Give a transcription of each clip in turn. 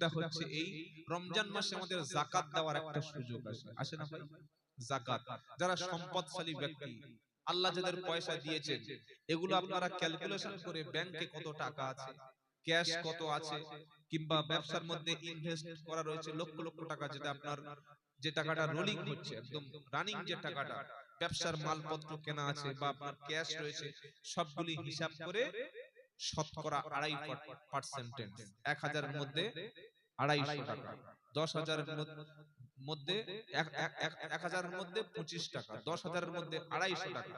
সেটা হচ্ছে এই রমজান মাসে আমাদের যাকাত দেওয়ার একটা সুযোগ আসে, আসে না ভাই? যাকাত, যারা সম্পদশালী ব্যক্তি, আল্লাহ যাদের পয়সা দিয়েছেন, এগুলো আপনারা ক্যালকুলেশন করে ব্যাংকে কত টাকা আছে, ক্যাশ কত আছে, কিংবা ব্যবসার মধ্যে ইনভেস্ট করা রয়েছে লক্ষ লক্ষ টাকা, যেটা আপনার যে টাকাটা রোলিং হচ্ছে, একদম রানিং যে টাকাটা, ব্যবসার মালপত্র কেনা আছে বা আপনার ক্যাশ রয়েছে, সবগুলি হিসাব করে শতকরা 2.5%, 1000-এর মধ্যে 250 টাকা, 10,000-এর মধ্যে 1000-এর মধ্যে 25 টাকা, 10,000-এর মধ্যে 250 টাকা,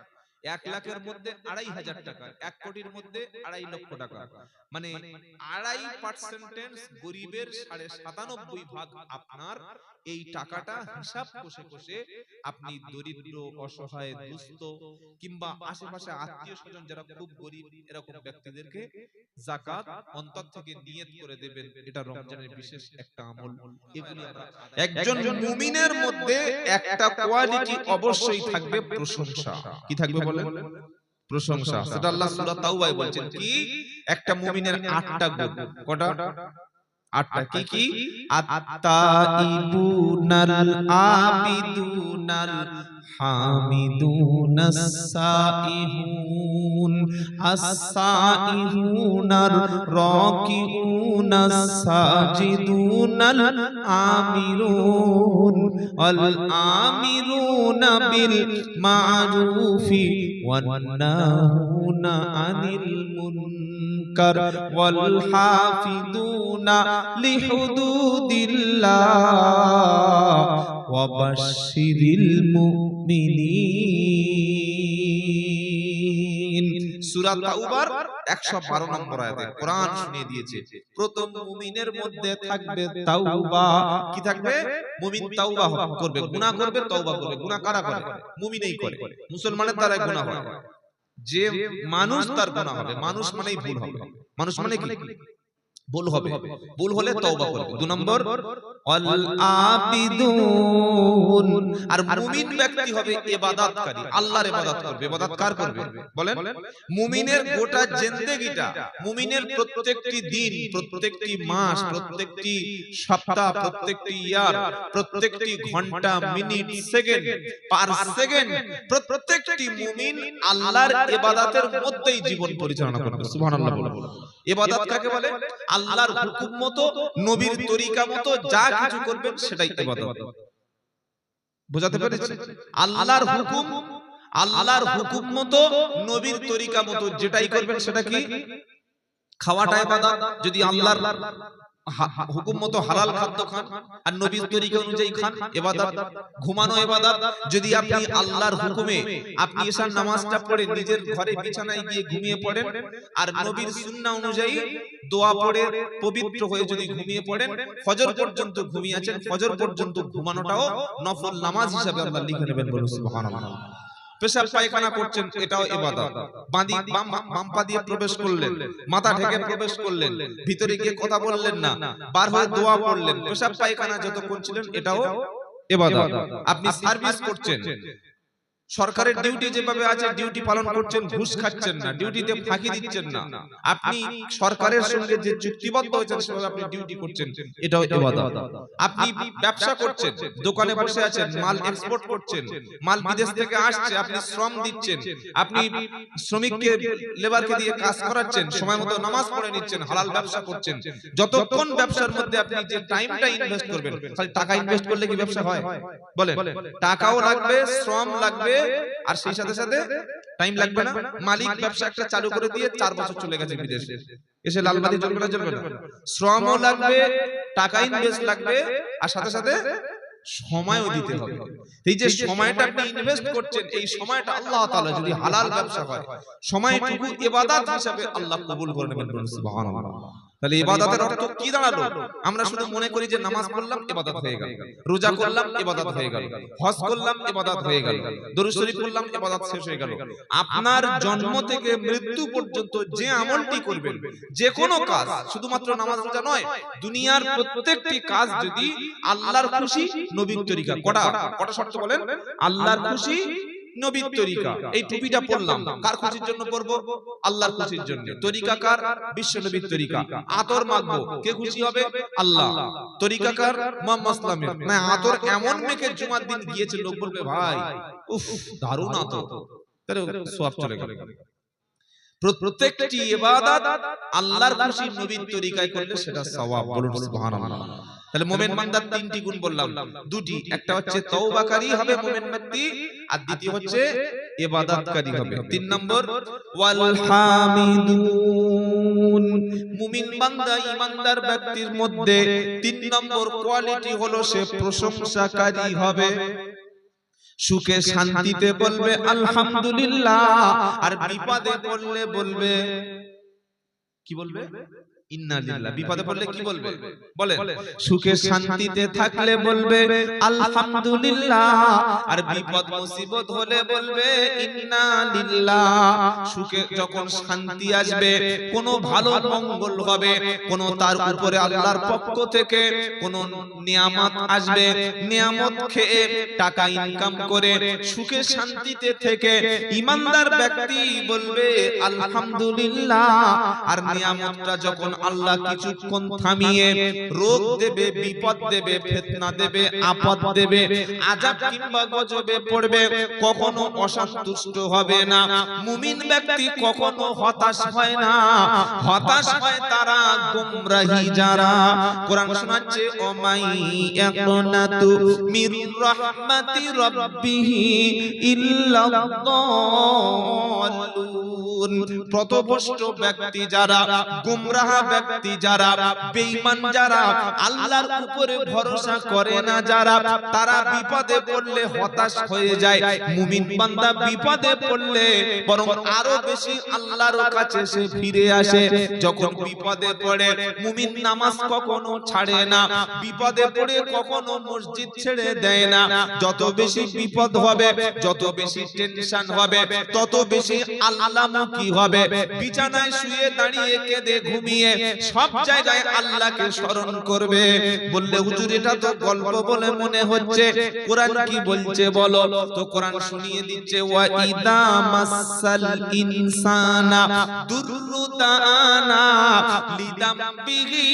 1 লাখের মধ্যে 2,500 টাকা, 1 কোটির মধ্যে 2.5 লক্ষ টাকা, মানে 2.5% গরিবের 97.5 আপনার এই টাকাটা হিসাব কষে কষে আপনি দরিদ্র, অসহায়, দুস্থ কিংবা আশেপাশে আত্মীয় স্বজন যারা খুব গরিব এরকম ব্যক্তিদেরকে যাকাত অন্তর থেকে নিয়ত করে দেবেন। এটা রমজানের বিশেষ একটা আমল। এগুলি একজন মুমিনের মধ্যে একটা কোয়ালিটি অবশ্যই থাকবে, প্রশংসা। কি থাকবে বলেন? প্রশংসা। সেটা আল্লাহ সূরা তাওবায় বলছেন কি, একটা মুমিনের 8টা গুণ। কটা? 8টা। কি কি? আত-তাইবুনাল আবিদুনাল হামিদুনাস সাইহুন আস-সাইহুনার রাকিউনাস সাজিদুনাল আমিরুন ওয়াল আমিরুনা বিল মা'রুফি ওয়ান নাহুনা আনিল মুনকার ওয়াল হাফিদুনা লিহুদুদিল্লাহ ওয়া বাশশিরিল মুমিনিন। সূরা তাওবার 112 নম্বর আয়াতে কোরআন শুনিয়ে দিয়েছে, প্রথম মুমিনের মধ্যে থাকবে তাওবা। কি থাকবে? মুমিন তাওবা করবে, গুনাহ করবে, তওবা করবে। গুনাহ কারা করে? মুমিনই করে। মুসলমানের দ্বারা গুনাহ হয়, যে মানুষ তার গুনাহ হবে। মানুষ মানেই ভুল হবে, মানুষ মানে কি? ভুল হবে। ভুল হলে তওবা করবে। 2 নম্বর আল আবিদুন, আর মুমিন ব্যক্তি হবে ইবাদতকারী, আল্লাহর ইবাদত করবে। ইবাদত কার করবে বলেন? মুমিনের গোটা জিন্দেগিটা, মুমিনের প্রত্যেকটি দিন, প্রত্যেকটি মাস, প্রত্যেকটি সপ্তাহ, প্রত্যেকটি ইয়ার, প্রত্যেকটি ঘন্টা, মিনিট, সেকেন্ড, পার সেকেন্ড, প্রত্যেকটি মুমিন আল্লাহর ইবাদতের মধ্যেই জীবন পরিচালনা করবে। সুবহানাল্লাহ বলুন। ইবাদত কাকে বলে? আল্লাহর হুকুম মতো, নবীর তরিকা মতো যা কিছু করবেন সেটাই ইবাদত। বুঝাতে পেরেছি? আল্লাহর হুকুম মতো, নবীর তরিকা মতো যেটাই করবেন সেটা কি? খাওয়াটা ইবাদত। যদি আল্লাহর হুকুম মতো হালাল খাদ্য খান আর নবীর তরিকা অনুযায়ী খান, ইবাদত। ঘুমানো ইবাদত। যদি আপনি আল্লাহর হুকুমে আপনি এশার নামাজটা পড়ে নিজের ঘরে বিছানায় গিয়ে ঘুমিয়ে পড়েন আর নবীর সুন্নাহ অনুযায়ী দোয়া পড়ে পবিত্র হয়ে যদি ঘুমিয়ে পড়েন, ফজর পর্যন্ত ঘুমিয়ে আছেন, ফজর পর্যন্ত ঘুমানোটাও নফল নামাজ হিসাবে আল্লাহ লিখে নেবেন। বলুন সুবহানাল্লাহ। পেশাব পায়খানা করছেন, এটাও ইবাদত। বাম পা দিয়ে প্রবেশ করলেন, মাথা ঢেকে প্রবেশ করলেন, ভিতরে গিয়ে কথা বললেন না, বার হয়ে দোয়া পড়লেন, পেশাব পায়খানা যত করছিলেন এটাও ইবাদত। আপনি সার্ভিস করছেন, সরকারের ডিউটি যেভাবে আছে ডিউটি পালন করছেন, ঘুষ খাচ্ছেন না, ডিউটিতে ফাঁকি দিচ্ছেন না, আপনি সরকারের সঙ্গে যে চুক্তিবদ্ধ হয়েছেন সেভাবে আপনি ডিউটি করছেন, এটাও ইবাদত। আপনি ব্যবসা করছেন, দোকানে বসে আছেন, মাল এক্সপোর্ট করছেন, মাল বিদেশ থেকে আসছে, আপনি শ্রম দিচ্ছেন, আপনি শ্রমিককে লেবারকে দিয়ে কাজ করাচ্ছেন, সময় মতো নামাজ পড়ে নিচ্ছেন, হালাল ব্যবসা করছেন। যতক্ষণ ব্যবসার মধ্যে আপনি যে টাইমটা ইনভেস্ট করবেন, খালি টাকা ইনভেস্ট করলে কি ব্যবসা হয়? বলেন, টাকাও লাগবে, শ্রম লাগবে, আর সেই সাথে সাথে টাইম লাগবে না? মালিক ব্যবসা একটা চালু করে দিয়ে 4 বছর চলে গেছে বিদেশে, এসে লালবাতি জ্বলবে না? জ্বলবে না? শ্রমও লাগবে, টাকা ইনভেস্ট লাগবে, আর সাথে সাথে সময়ও দিতে হবে। এই যে সময়টা আপনি ইনভেস্ট করছেন, এই সময়টা আল্লাহ তাআলা যদি হালাল ব্যবসা হয়, সময়টুকু ইবাদত হিসেবে আল্লাহ কবুল করে নেবেন। বলুন সুবহানাল্লাহ। তাহলে ইবাদতের অর্থ কি দাঁড়ালো? আমরা শুধু মনে করি যে নামাজ পড়লাম ইবাদত হয়ে গেল, রোজা করলাম ইবাদত হয়ে গেল, হজ করলাম ইবাদত হয়ে গেল, দরুদ শরীফ পড়লাম ইবাদত শেষ হয়ে গেল। আপনার জন্ম থেকে মৃত্যু পর্যন্ত যে আমলটি করবেন, যে কোনো কাজ, শুধুমাত্র নামাজ রোজা নয়, দুনিয়ার প্রত্যেকটি কাজ যদি আল্লাহর খুশি, নবীর তরিকা, কটা শর্ত বলেন? আল্লাহর খুশি, নবীর তরিকা। এই টুপিটা পরলাম কার খুশির জন্য পরবো? আল্লাহর খুশির জন্য। তরিকা কার? বিশ্ব নবীর তরিকা। আতর মাখবো, কে খুশি হবে? আল্লাহ। তরিকা কার? মুহাম্মদ ইসলামের। না আতর এমন মেখে জুমার দিন গিয়েছে, লোক বলবে ভাই উফ দারুণ আতর, তাহলে সওয়াব চলে গেল। প্রত্যেকটি ইবাদত আল্লাহর খুশি নবীর তরিকায় করলে সেটা সওয়াব। বলুন সুবহানাল্লাহ। তাহলে মুমিন বান্দার তিনটি গুণ বললাম, দুটি, একটা হচ্ছে তওবাকারী হবে মুমিন ব্যক্তি, আর দ্বিতীয় হচ্ছে ইবাদতকারী হবে। তিন নম্বর ওয়াল হামিদুন, মুমিন বান্দা ঈমানদার ব্যক্তির মধ্যে তিন নম্বর কোয়ালিটি হলো সে প্রশংসাকারী হবে। সুখে শান্তিতে বলবে আলহামদুলিল্লাহ, আর বিপদে পড়লে বলবে কি বলবে? ইন্না লিল্লাহ। বিপদে পড়লে কি বলবে? বলেন। সুখে শান্তিতে থাকলে বলবে আলহামদুলিল্লাহ, আর বিপদ মুসিবত হলে বলবে ইন্না লিল্লাহ। সুখে যখন শান্তি আসবে, কোনো ভালো মঙ্গল হবে, কোনো তার উপরে আল্লাহর পক্ষ থেকে কোনো নিয়ামত আসবে, নিয়ামত খেয়ে টাকা ইনকাম করে সুখে শান্তিতে থেকে ঈমানদার ব্যক্তি বলবে আলহামদুলিল্লাহ। আর নিয়ামতটা যখন আল্লাহ কিছুক্ষণ থামিয়ে রোগ দেবে, বিপদ দেবে, ফিতনা দেবে, আপদ দেবে, আযাব কিংবা গজবে পড়বে, কখনো অসন্তুষ্ট হবে না। মুমিন ব্যক্তি কখনো হতাশ হয় না। হতাশ হয় তারা গোমরাহি যারা। কোরআন শোনাচ্ছে ওমাই ইয়াকুনাতু মির রাহমাতি রাব্বিহি ইল্লাল্লাহুন। পথভ্রষ্ট ব্যক্তি যারা, গোমরাহ ব্যক্তি যারা, বেঈমান যারা, আল্লাহর উপরে ভরসা করে না যারা, তারা বিপদে পড়লে হতাশ হয়ে যায়। মুমিন বান্দা বিপদে পড়লে বরং আরো বেশি আল্লাহর কাছে সে ফিরে আসে। যখন বিপদে পড়ে মুমিন নামাজ কখনো ছাড়ে না, বিপদে পড়ে কখনো মসজিদ ছেড়ে দেয় না। যত বেশি বিপদ হবে, যত বেশি টেনশন হবে, তত বেশি আল্লাহমুখী হবে। বিছানায় শুয়ে দাঁড়িয়ে কেঁদে ঘুমিয়ে সব জায়গায় আল্লাহকে স্মরণ করবে। বললে হুজুর এটা তো গল্প বলে মনে হচ্ছে, কোরআন কি বলছে বলো? তো কোরআন শুনিয়ে দিচ্ছে ওয়া ইদা মাসাল ইনসানা দুররুদানা লিদামবিহি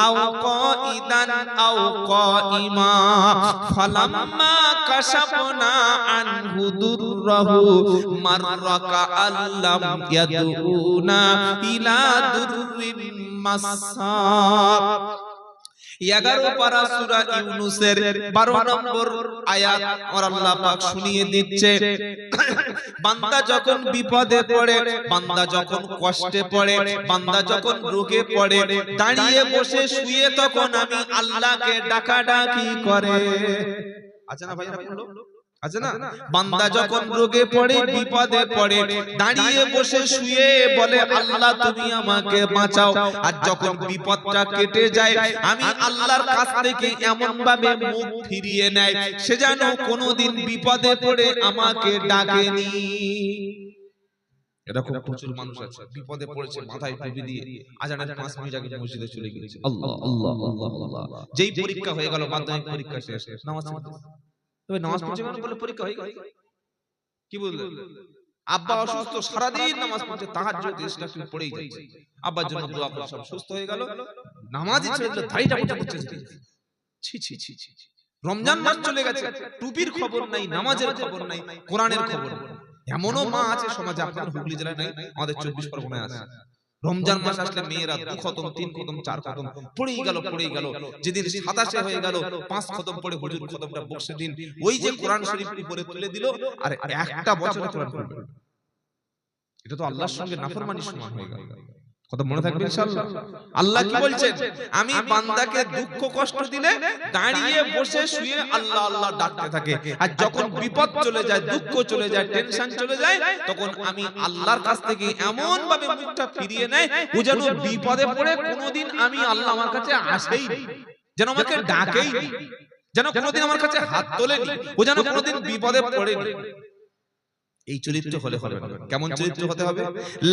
আও কাইদান আও কাইমা ফালাম্মা কাশাফনা আনহু দুররাহু মাররাকা আল্লাম ইয়াদউনা ইলা দুররিন মাসসা। 11 পারা সূরা ইউনূসের 12 নম্বর আয়াত আর আল্লাহ পাক শুনিয়ে দিচ্ছে, বান্দা যখন বিপদে পড়ে, বান্দা যখন কষ্টে পড়ে, বান্দা যখন রোগে পড়ে, দাঁড়িয়ে বসে শুয়ে তখন আমি আল্লাহকে ডাকাডাকি করে। আচ্ছা না ভাই, আছে না? বান্দা যখন রোগে পড়ে, বিপদে পড়ে, দাঁড়িয়ে বসে শুয়ে বলে আল্লাহ তুমি আমাকে বাঁচাও। আর যখন বিপদটা কেটে যায়, আমি আল্লাহর কাছ থেকে এমন ভাবে মুখ ফিরিয়ে নেয় সে যেন কোনোদিন বিপদে পড়ে আমাকে ডাকেনি। এরকম প্রচুর মানুষ আছে, বিপদে পড়েছে, মাথায় টুপি দিয়ে আজানের 5 মিনিট আগে মসজিদে চলে গিয়েছে। আল্লাহ আল্লাহ আল্লাহ আল্লাহ। যেই পরীক্ষা হয়ে গেল, মাধ্যমিক পরীক্ষা শেষ, নামাজ পড়তে, তবে নামাজ পড়ছে মানে বলে পরীক্ষা হয়ে গেল, কি বললেন? আব্বা অসুস্থ, সারাদিন নামাজ পড়ছে, তাহাজ্জুদ ইসলাম পড়েই যাচ্ছে, আব্বার জন্য দোয়া করে সব সুস্থ হয়ে গেল, নামাজই ছেড়ে দিল, ধাইটা পড়ছে। ছি ছি ছি ছি। রমজান মাস চলে গেছে, টুপির খবর নাই, নামাজের খবর নাই, কোরআনের খবর নাই। এমনও মা আছে সমাজে, আপনার হুগলি জেলায় নাই, আমাদের 24 পরগনায় আছে। রমজান মাস আসলে মেয়েরা 2 খতম, 3 খতম, 4 খতম পড়েই গেল। যেদিন 27 হয়ে গেল 5 খতম পড়ে হুজুর খতমটা বক্সে দিন, ওই যে কোরআন শরীফ উপরে তুলে দিল, আর একটা বছর কোরআন পড়বে। এটা তো আল্লাহর সঙ্গে নাফরমানির সমান হয়ে গেল। কথা মনে থাকবে ইনশাআল্লাহ। আল্লাহ কি বলছেন? আমি বান্দাকে দুঃখ কষ্ট দিলে দাঁড়িয়ে বসে শুয়ে আল্লাহ আল্লাহ ডাকতে থাকে, আর যখন বিপদ চলে যায়, দুঃখ চলে যায়, টেনশন চলে যায়, তখন আমি আল্লাহর কাছ থেকে এমন ভাবে মুখটা ফিরিয়ে নেয় ও যেন বিপদে পড়ে কোনোদিন আমি আল্লাহ আমার কাছে আসেই, যেন আমাকে ডাকেই, যেন কোনোদিন আমার কাছে হাত তোলেনি, ও যেন কোনোদিন বিপদে পড়েনি। এই চরিত্র হলে হবে না। কেমন চরিত্র হতে হবে?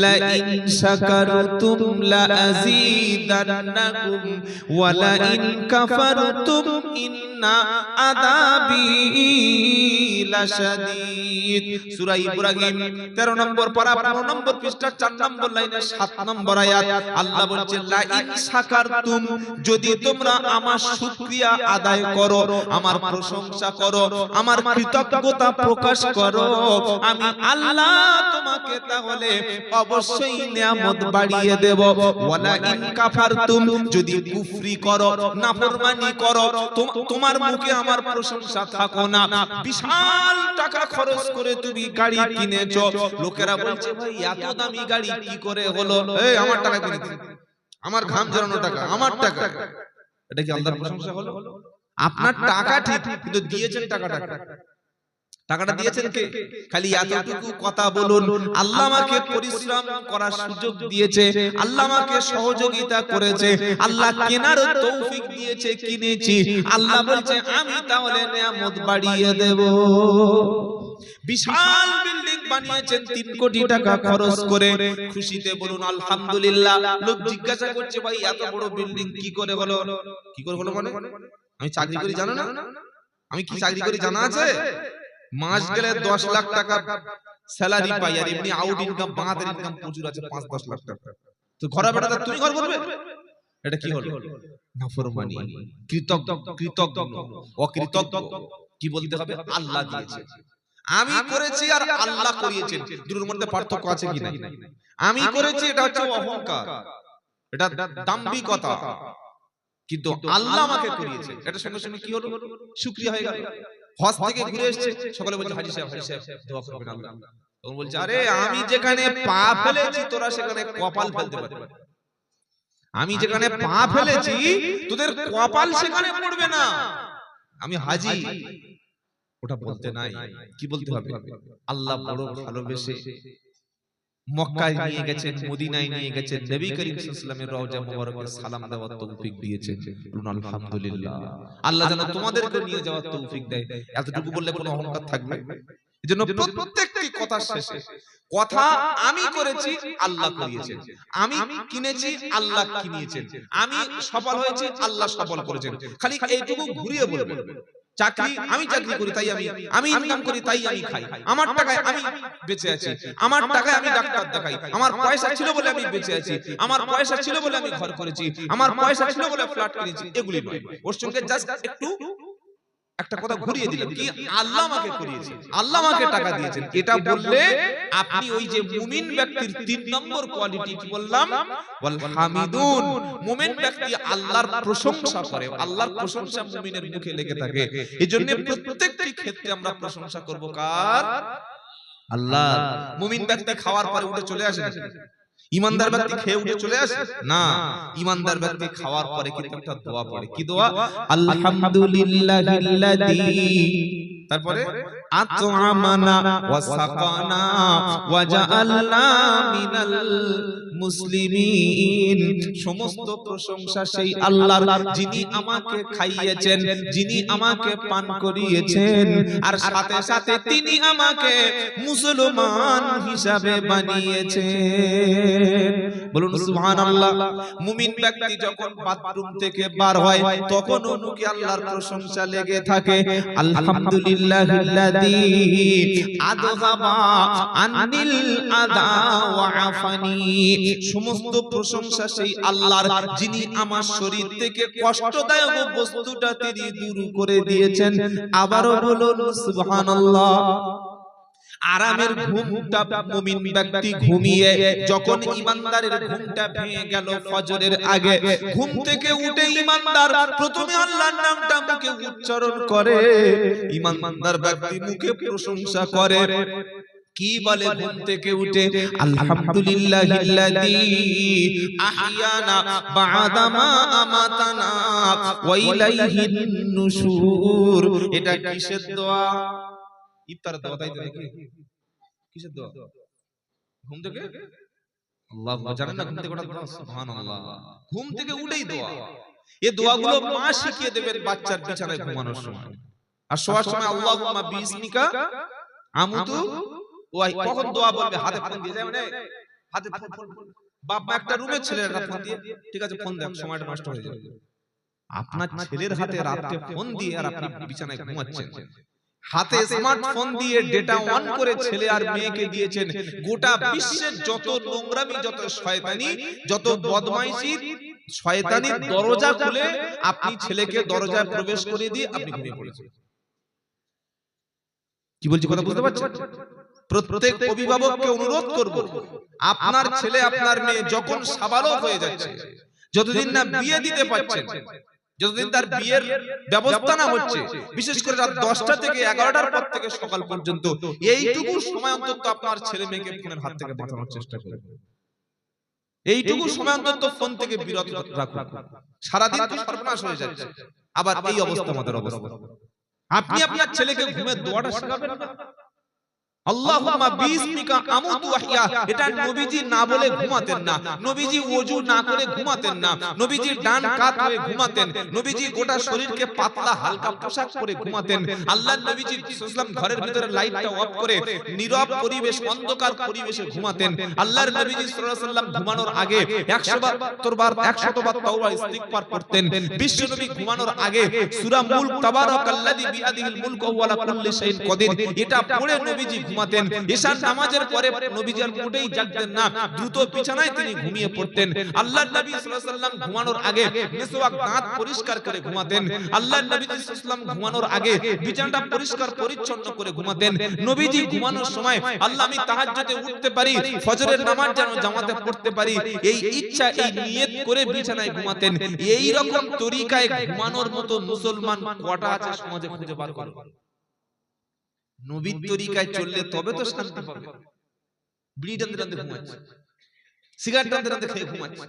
লা ইন শাকারতুম লা আযীদান্নাকুম ওয়া লা ইন কাফারতুম ইন্না আযাবি লাশাদীদ। সূরা ইব্রাহিম 13 নম্বর পারা 15 নম্বর পৃষ্ঠা 4 নম্বর লাইনে 7 নম্বর আয়াত আল্লাহ বলছেন লা ইন শাকারতুম, যদি তোমরা আমার শুকরিয়া আদায় করো, আমার প্রশংসা করো, আমার কৃতজ্ঞতা প্রকাশ করো, আমি আল্লাহ তোমাকে তাহলে অবশ্যই নিয়ামত বাড়িয়ে দেব। ওয়ালা ইন কাফারতুম, যদি কুফরি করো, নাফরমানি করো, তোমার মুখে আমার প্রশংসা থাকো না, বিশাল টাকা খরচ করে তুমি গাড়ি কিনেছো, লোকেরা বলছে ভাই এত দামি গাড়ি কি করে হলো, এই আমার টাকা কিনেছি, আমার ঘাম ঝরানো টাকা, আমার টাকা, এটা কি আল্লাহর প্রশংসা হলো? আপনার টাকা ঠিক, কিন্তু দিয়েছেন টাকাটা দিয়েছেন কে? খালি এতটুকু কথা বলুন, আল্লাহ আমাকে পরিশ্রম করার সুযোগ দিয়েছে, আল্লাহ আমাকে সহযোগিতা করেছে, আল্লাহ কেনার তৌফিক দিয়েছে, কিনেছি, আল্লাহ বলছে আমি তাহলে নিয়ামত বাড়িয়ে দেব। বিশাল বিল্ডিং বানিয়েছেন 3 কোটি টাকা খরচ করে, খুশিতে বলুন আলহামদুলিল্লাহ। লোক জিজ্ঞাসা করছে ভাই এত বড় বিল্ডিং কি করে হলো? কি করে হলো মানে? আমি চাকরি করি জানো না? আমি কি চাকরি করি জানা আছে? মাস গেলে 10 লাখ টাকা স্যালারি পাই, আর এমনি আউট ইনকাম বাঁধের ইনকাম প্রচুর আছে 5-10 লাখ টাকা। তো ঘরে বেটা তুমি ঘর করবে, এটা কি হলো? নাফরমানি, কৃতজ্ঞ অকৃতজ্ঞ। কি বলতে হবে? আল্লাহ দিয়েছে, আমি করেছি আর আল্লাহ করিয়েছেন, দুটোর মধ্যে পার্থক্য আছে কি না? আমি করেছি এটা হচ্ছে অহংকার, এটা দাম্ভিকতা, কিন্তু আল্লাহ আমাকে করিয়েছে, এটা সঙ্গে সঙ্গে কি হলো? শুকরিয়া হয়ে গেল। হজ থেকে ঘুরে এসেছে, সকলে বলছে হাজী সাহেব দোয়া করবেন আল্লাহ। তখন বলছে আরে আমি যেখানে পা ফেলেছি তোরা সেখানে কপাল ফেলতে পারবি, আমি যেখানে পা ফেলেছি তোদের কপাল সেখানে পড়বে না, আমি হাজী, ওটা বলতে নাই। কি বলতে হবে? আল্লাহ বড় ভালোবেসে মক্কায় নিয়ে গেছেন, মদিনায় নিয়ে গেছেন, নবী করিম সাল্লাল্লাহু আলাইহি ওয়াসাল্লামের রওজা মুবারকে সালাম দেওয়ার তৌফিক দিয়েছেন। বলুন আলহামদুলিল্লাহ। আল্লাহ যেন তোমাদেরকে নিয়ে যাওয়ার তৌফিক দেয়। এতটুকু বললে কোনো অহংকার থাকবে? এজন্য প্রত্যেকটি কথার শেষে কথা আমি করেছি, আল্লাহ করিয়েছেন, আমি কিনেছি, আল্লাহ কিনিয়েছেন, আমি সফল হয়েছি, আল্লাহ সফল করেছেন। খালি এইটুকু ঘুরিয়ে বলবেন। চাকরি আমি চাকরি করি তাই আমি ইনকাম করি তাই আমি খাই, আমার টাকায় আমি বেঁচে আছি, আমার টাকায় আমি ডাক্তার দেখাই, আমার পয়সা ছিল বলে আমি বেঁচে আছি, আমার পয়সা ছিল বলে আমি ঘর করেছি, আমার পয়সা ছিল বলে ফ্ল্যাট কিনেছি, এগুলি নয়। ওর সঙ্গে জাস্ট একটু একটা কথা ঘুরিয়ে দিলাম, কি আল্লাহ আমাকে করিয়েছে, আল্লাহ আমাকে টাকা দিয়েছেন, এটা বললে আপনি ওই যে মুমিন ব্যক্তির 3 নম্বর কোয়ালিটি কি বললাম? ওয়াল হামিদুন। মুমিন ব্যক্তি আল্লাহর প্রশংসা করে, আল্লাহর প্রশংসা মুমিনের মুখে লেগে থাকে। এজন্য প্রত্যেকটি ক্ষেত্রে আমরা প্রশংসা করব কার? আল্লাহ। মুমিন ব্যক্তি খাওয়ার পরে উঠে চলে আসে না, ইমানদার ব্যক্তি খেয়ে উঠে চলে আসে না, ইমানদার ব্যক্তি খাওয়ার পরে কিন্তু একটা দোয়া পড়ে। কি দোয়া? আলহামদুলিল্লাহিল্লাযী, তারপরে আত'আমানা ওয়া সাকানা ওয়া জাআলনা মিনাল মুসলিমিন। সমস্ত প্রশংসা সেই আল্লাহর, যিনি আমাকে খাইয়েছেন, যিনি আমাকে পান করিয়েছেন, আর সাথে সাথে তিনি আমাকে মুসলমান হিসাবে বানিয়েছেন। বলুন সুবহানাল্লাহ। মুমিন ব্যক্তি যখন বাথরুম থেকে বার হয় তখন মুখে আল্লাহর প্রশংসা লেগে থাকে। আলহামদুলিল্লাহিল্লাযী আযহাবা আনিল আযা ওয়া আফানি। সমস্ত প্রশংসা সেই আল্লাহর, যিনি আমার শরীর থেকে কষ্টদায়ক বস্তুটা তিনি দূর করে দিয়েছেন। আবারও বলুন সুবহানাল্লাহ। আরামের ঘুমটা মুমিন ব্যক্তি ঘুমিয়ে, যখন ইমানদারের ঘুমটা ভেঙে গেল ফজরের আগে, ঘুম থেকে উঠে ইমানদার প্রথমে আল্লাহর নামটা মুখে উচ্চারণ করে, ইমানদার ব্যক্তি মুখে প্রশংসা করে। কি বলে ঘুম থেকে উঠে? আলহামদুলিল্লাহিল্লাযী আহইয়ানা বা'দা মা আমাতানা ওয়া ইলাইহিন নুশুর। এটা কিসের দোয়া? ইফতার দোয়া, তাই তো নাকি? কিসের দোয়া? ঘুম থেকে আল্লাহ জানেন না, ঘুম থেকে ওঠা দোয়া। সুবহানাল্লাহ। ঘুম থেকে উঠেই দোয়া। এই দোয়াগুলো মা শিখিয়ে দেবেন বাচ্চার বিছানায় ঘুমানোর সময়, আর শোয়ার সময় আল্লাহুম্মা বিইসমিকা আমুতু ওই কখন দোয়া বলবে, হাতে ফোন দিয়ে যায়, মানে হাতে ফোন, বাপ মা একটা রুমে ছেলেরা ফোন দিয়ে, ঠিক আছে ফোন দেখ, সময়টা নষ্ট হয়ে যাবে। আপনার ছেলের হাতে রাতে ফোন দিয়ে আর আপনি বিছানায় ঘুমাচ্ছেন, হাতে স্মার্টফোন দিয়ে ডেটা অন করে ছেলে আর মেয়েকে দিয়েছেন। গোটা বিশ্বের যত নোংরামি, যত শয়তানি, যত বদমাইশি, শয়তানির দরজা খুলে আপনি ছেলেকে দরজায় প্রবেশ করে দিয়ে আপনি ঘুমিয়ে পড়েছেন। কি বলছি কথা বুঝতে পারছেন? প্রত্যেক অভিভাবককে অনুরোধ করব, আপনার ছেলে আপনার মেয়ে যখন সাবালক হয়ে যাচ্ছে, যতদিন না বিয়ে দিতে পারছেন, যতদিন তার বিয়ের ব্যবস্থা না হচ্ছে, বিশেষ করে রাত 10টা থেকে 11টার পর থেকে সকাল পর্যন্ত, এইটুকু সময় অন্তত আপনার ছেলে মেয়েকে ফোনের হাত থেকে বাঁচানোর চেষ্টা করুন। এইটুকু সময় অন্তত ফোন থেকে বিরত রাখুন। সারাদিন তো সর্বনাশ হয়ে যাচ্ছে, আবার এই অবস্থা আমাদের অবস্থা। আপনি আপনার ছেলেকে ঘুমের দোয়াটা শেখাবেন না? আল্লাহুম্মা বিসমিকা আমুতু ওয়াহিয়া, এটা নবীজি না বলে ঘুমাতেন না, নবীজি ওযু না করে ঘুমাতেন না, নবীজি ডান কাত হয়ে ঘুমাতেন, নবীজি গোটা শরীরকে পাতলা হালকা পোশাক পরে ঘুমাতেন। আল্লাহর নবীজি সাল্লাল্লাহু আলাইহি ওয়াসাল্লাম ঘরের ভিতরে লাইটটা অফ করে নীরব পরিবেশ, অন্ধকার পরিবেশে ঘুমাতেন। আল্লাহর নবীজি সাল্লাল্লাহু আলাইহি ওয়াসাল্লাম ঘুমানোর আগে 172 বার 100 বার তাওবা ইস্তিগফার করতেন। বিশ্ব নবী ঘুমানোর আগে সূরা মুলক, তাবারাকাল্লাযী বিয়াদিহিল মুলকু ওয়া আলা কুল্লি শাইইন কাদির, এটা পড়ে নবীজি ঘুমাতেন। ঈশার নামাজের পরে নবীজি আর মোটেই জাগতেন না, দ্রুত বিছানায় তিনি ঘুমিয়ে পড়তেন। আল্লাহর নবী সাল্লাল্লাহু আলাইহি ওয়াসাল্লাম ঘুমানোর আগে মিসওয়াক, দাঁত পরিষ্কার করে ঘুমাতেন। আল্লাহর নবী সাল্লাল্লাহু আলাইহি ওয়াসাল্লাম ঘুমানোর আগে বিছানাটা পরিষ্কার পরিচ্ছন্ন করে ঘুমাতেন। নবীজি ঘুমানোর সময়, আল্লাহ আমি তাহাজ্জুদে উঠতে পারি, ফজরের নামাজ যেন জামাতে পড়তে পারি, এই ইচ্ছা, এই নিয়ত করে বিছানায় ঘুমাতেন। এই রকম তরিকায় ঘুমানোর মতো মুসলমান কটা আছে সমাজে, খুঁজে বার করো। নবীর তরিকায় চললে তবে তো শান্তি পাবে। বিড়ি টানতে টানতে ঘুমাচ্ছে, সিগারেট টানতে টানতে খেয়ে ঘুমাচ্ছে,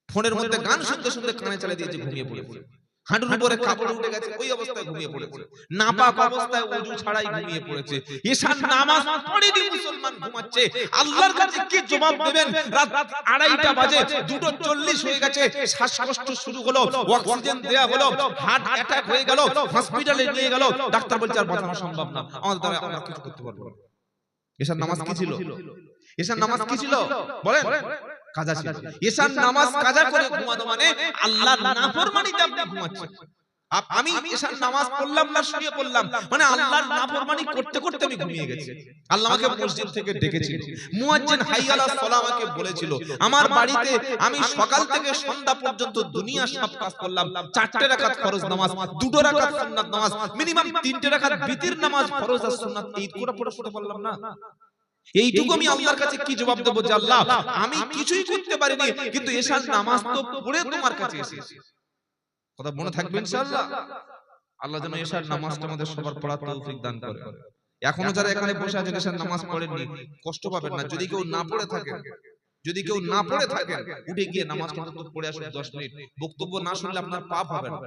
ফোনের মধ্যে গান শুনতে শুনতে কানে চালিয়ে দিয়েছে, ঘুমিয়ে পড়েছে, হাঁটুর উপরে কাপড় উঠে গেছে, ওই অবস্থায় ঘুমিয়ে পড়েছে, নাপাক অবস্থায় ওযু ছাড়াই ঘুমিয়ে পড়েছে। ঈশার নামাজ পড়েনি মুসলমান ঘুমাচ্ছে। আল্লাহর কাছে কি জবাব দেবেন? রাত 2:30 বাজে, 2:40 হয়ে গেছে, শ্বাসকষ্ট শুরু হলো, অক্সিজেন দেয়া হলো, হার্ট অ্যাটাক হয়ে গেল, হসপিটালে নিয়ে গেল, ডাক্তার বলছে আর বাঁচানো সম্ভব না, আমাদের দ্বারা আমরা কিছু করতে পারবো না। ঈশার নামাজ কি ছিল? ঈশার নামাজ কি ছিল বলেন? কাজা ছিল। ঈশার নামাজ কাজা করে ঘুমানো মানে আল্লাহর নাফরমানিতে আপনি ঘুমাচ্ছেন। আমি ঈশার নামাজ পড়লাম না, শুয়ে পড়লাম, মানে আল্লাহর নাফরমানি করতে করতে আমি ঘুমিয়ে গেছি। আল্লাহ আমাকে মসজিদ থেকে ডেকেছিল, মুয়াজ্জিন হাইয়া আলাস সালাহ আমাকে বলেছিল, আমার বাড়িতে আমি সকাল থেকে সন্ধ্যা পর্যন্ত দুনিয়ার সব কাজ করলাম। 4টে রাকাত ফরজ নামাজ, 2 রাকাত সুন্নাত নামাজ, মিনিমাম 3টে রাকাত বিতির নামাজ, ফরজ আর সুন্নাত, এই করে পড়তে পারলাম না। এইটুকু আমি আল্লাহর কাছে কি জবাব দেব যে আল্লাহ আমি কিছুই করতে পারিনি, কিন্তু ঈশার নামাজ তো পড়ে তোমার কাছে এসেছি। কথা মনে থাকবে ইনশাআল্লাহ। আল্লাহ যেন ঈশার নামাজটা আমাদের সবার পড়ার তৌফিক দান করে। এখনো যারা এখানে বসে আছেন ঈশার নামাজ পড়েননি, কষ্ট পাবেন না। যদি কেউ না পড়ে থাকেন, যদি কেউ না পড়ে থাকেন, উঠে গিয়ে নামাজটা তো পড়ে আসুন 10 মিনিট। বক্তব্য না শুনলে আপনার পাপ হবে না,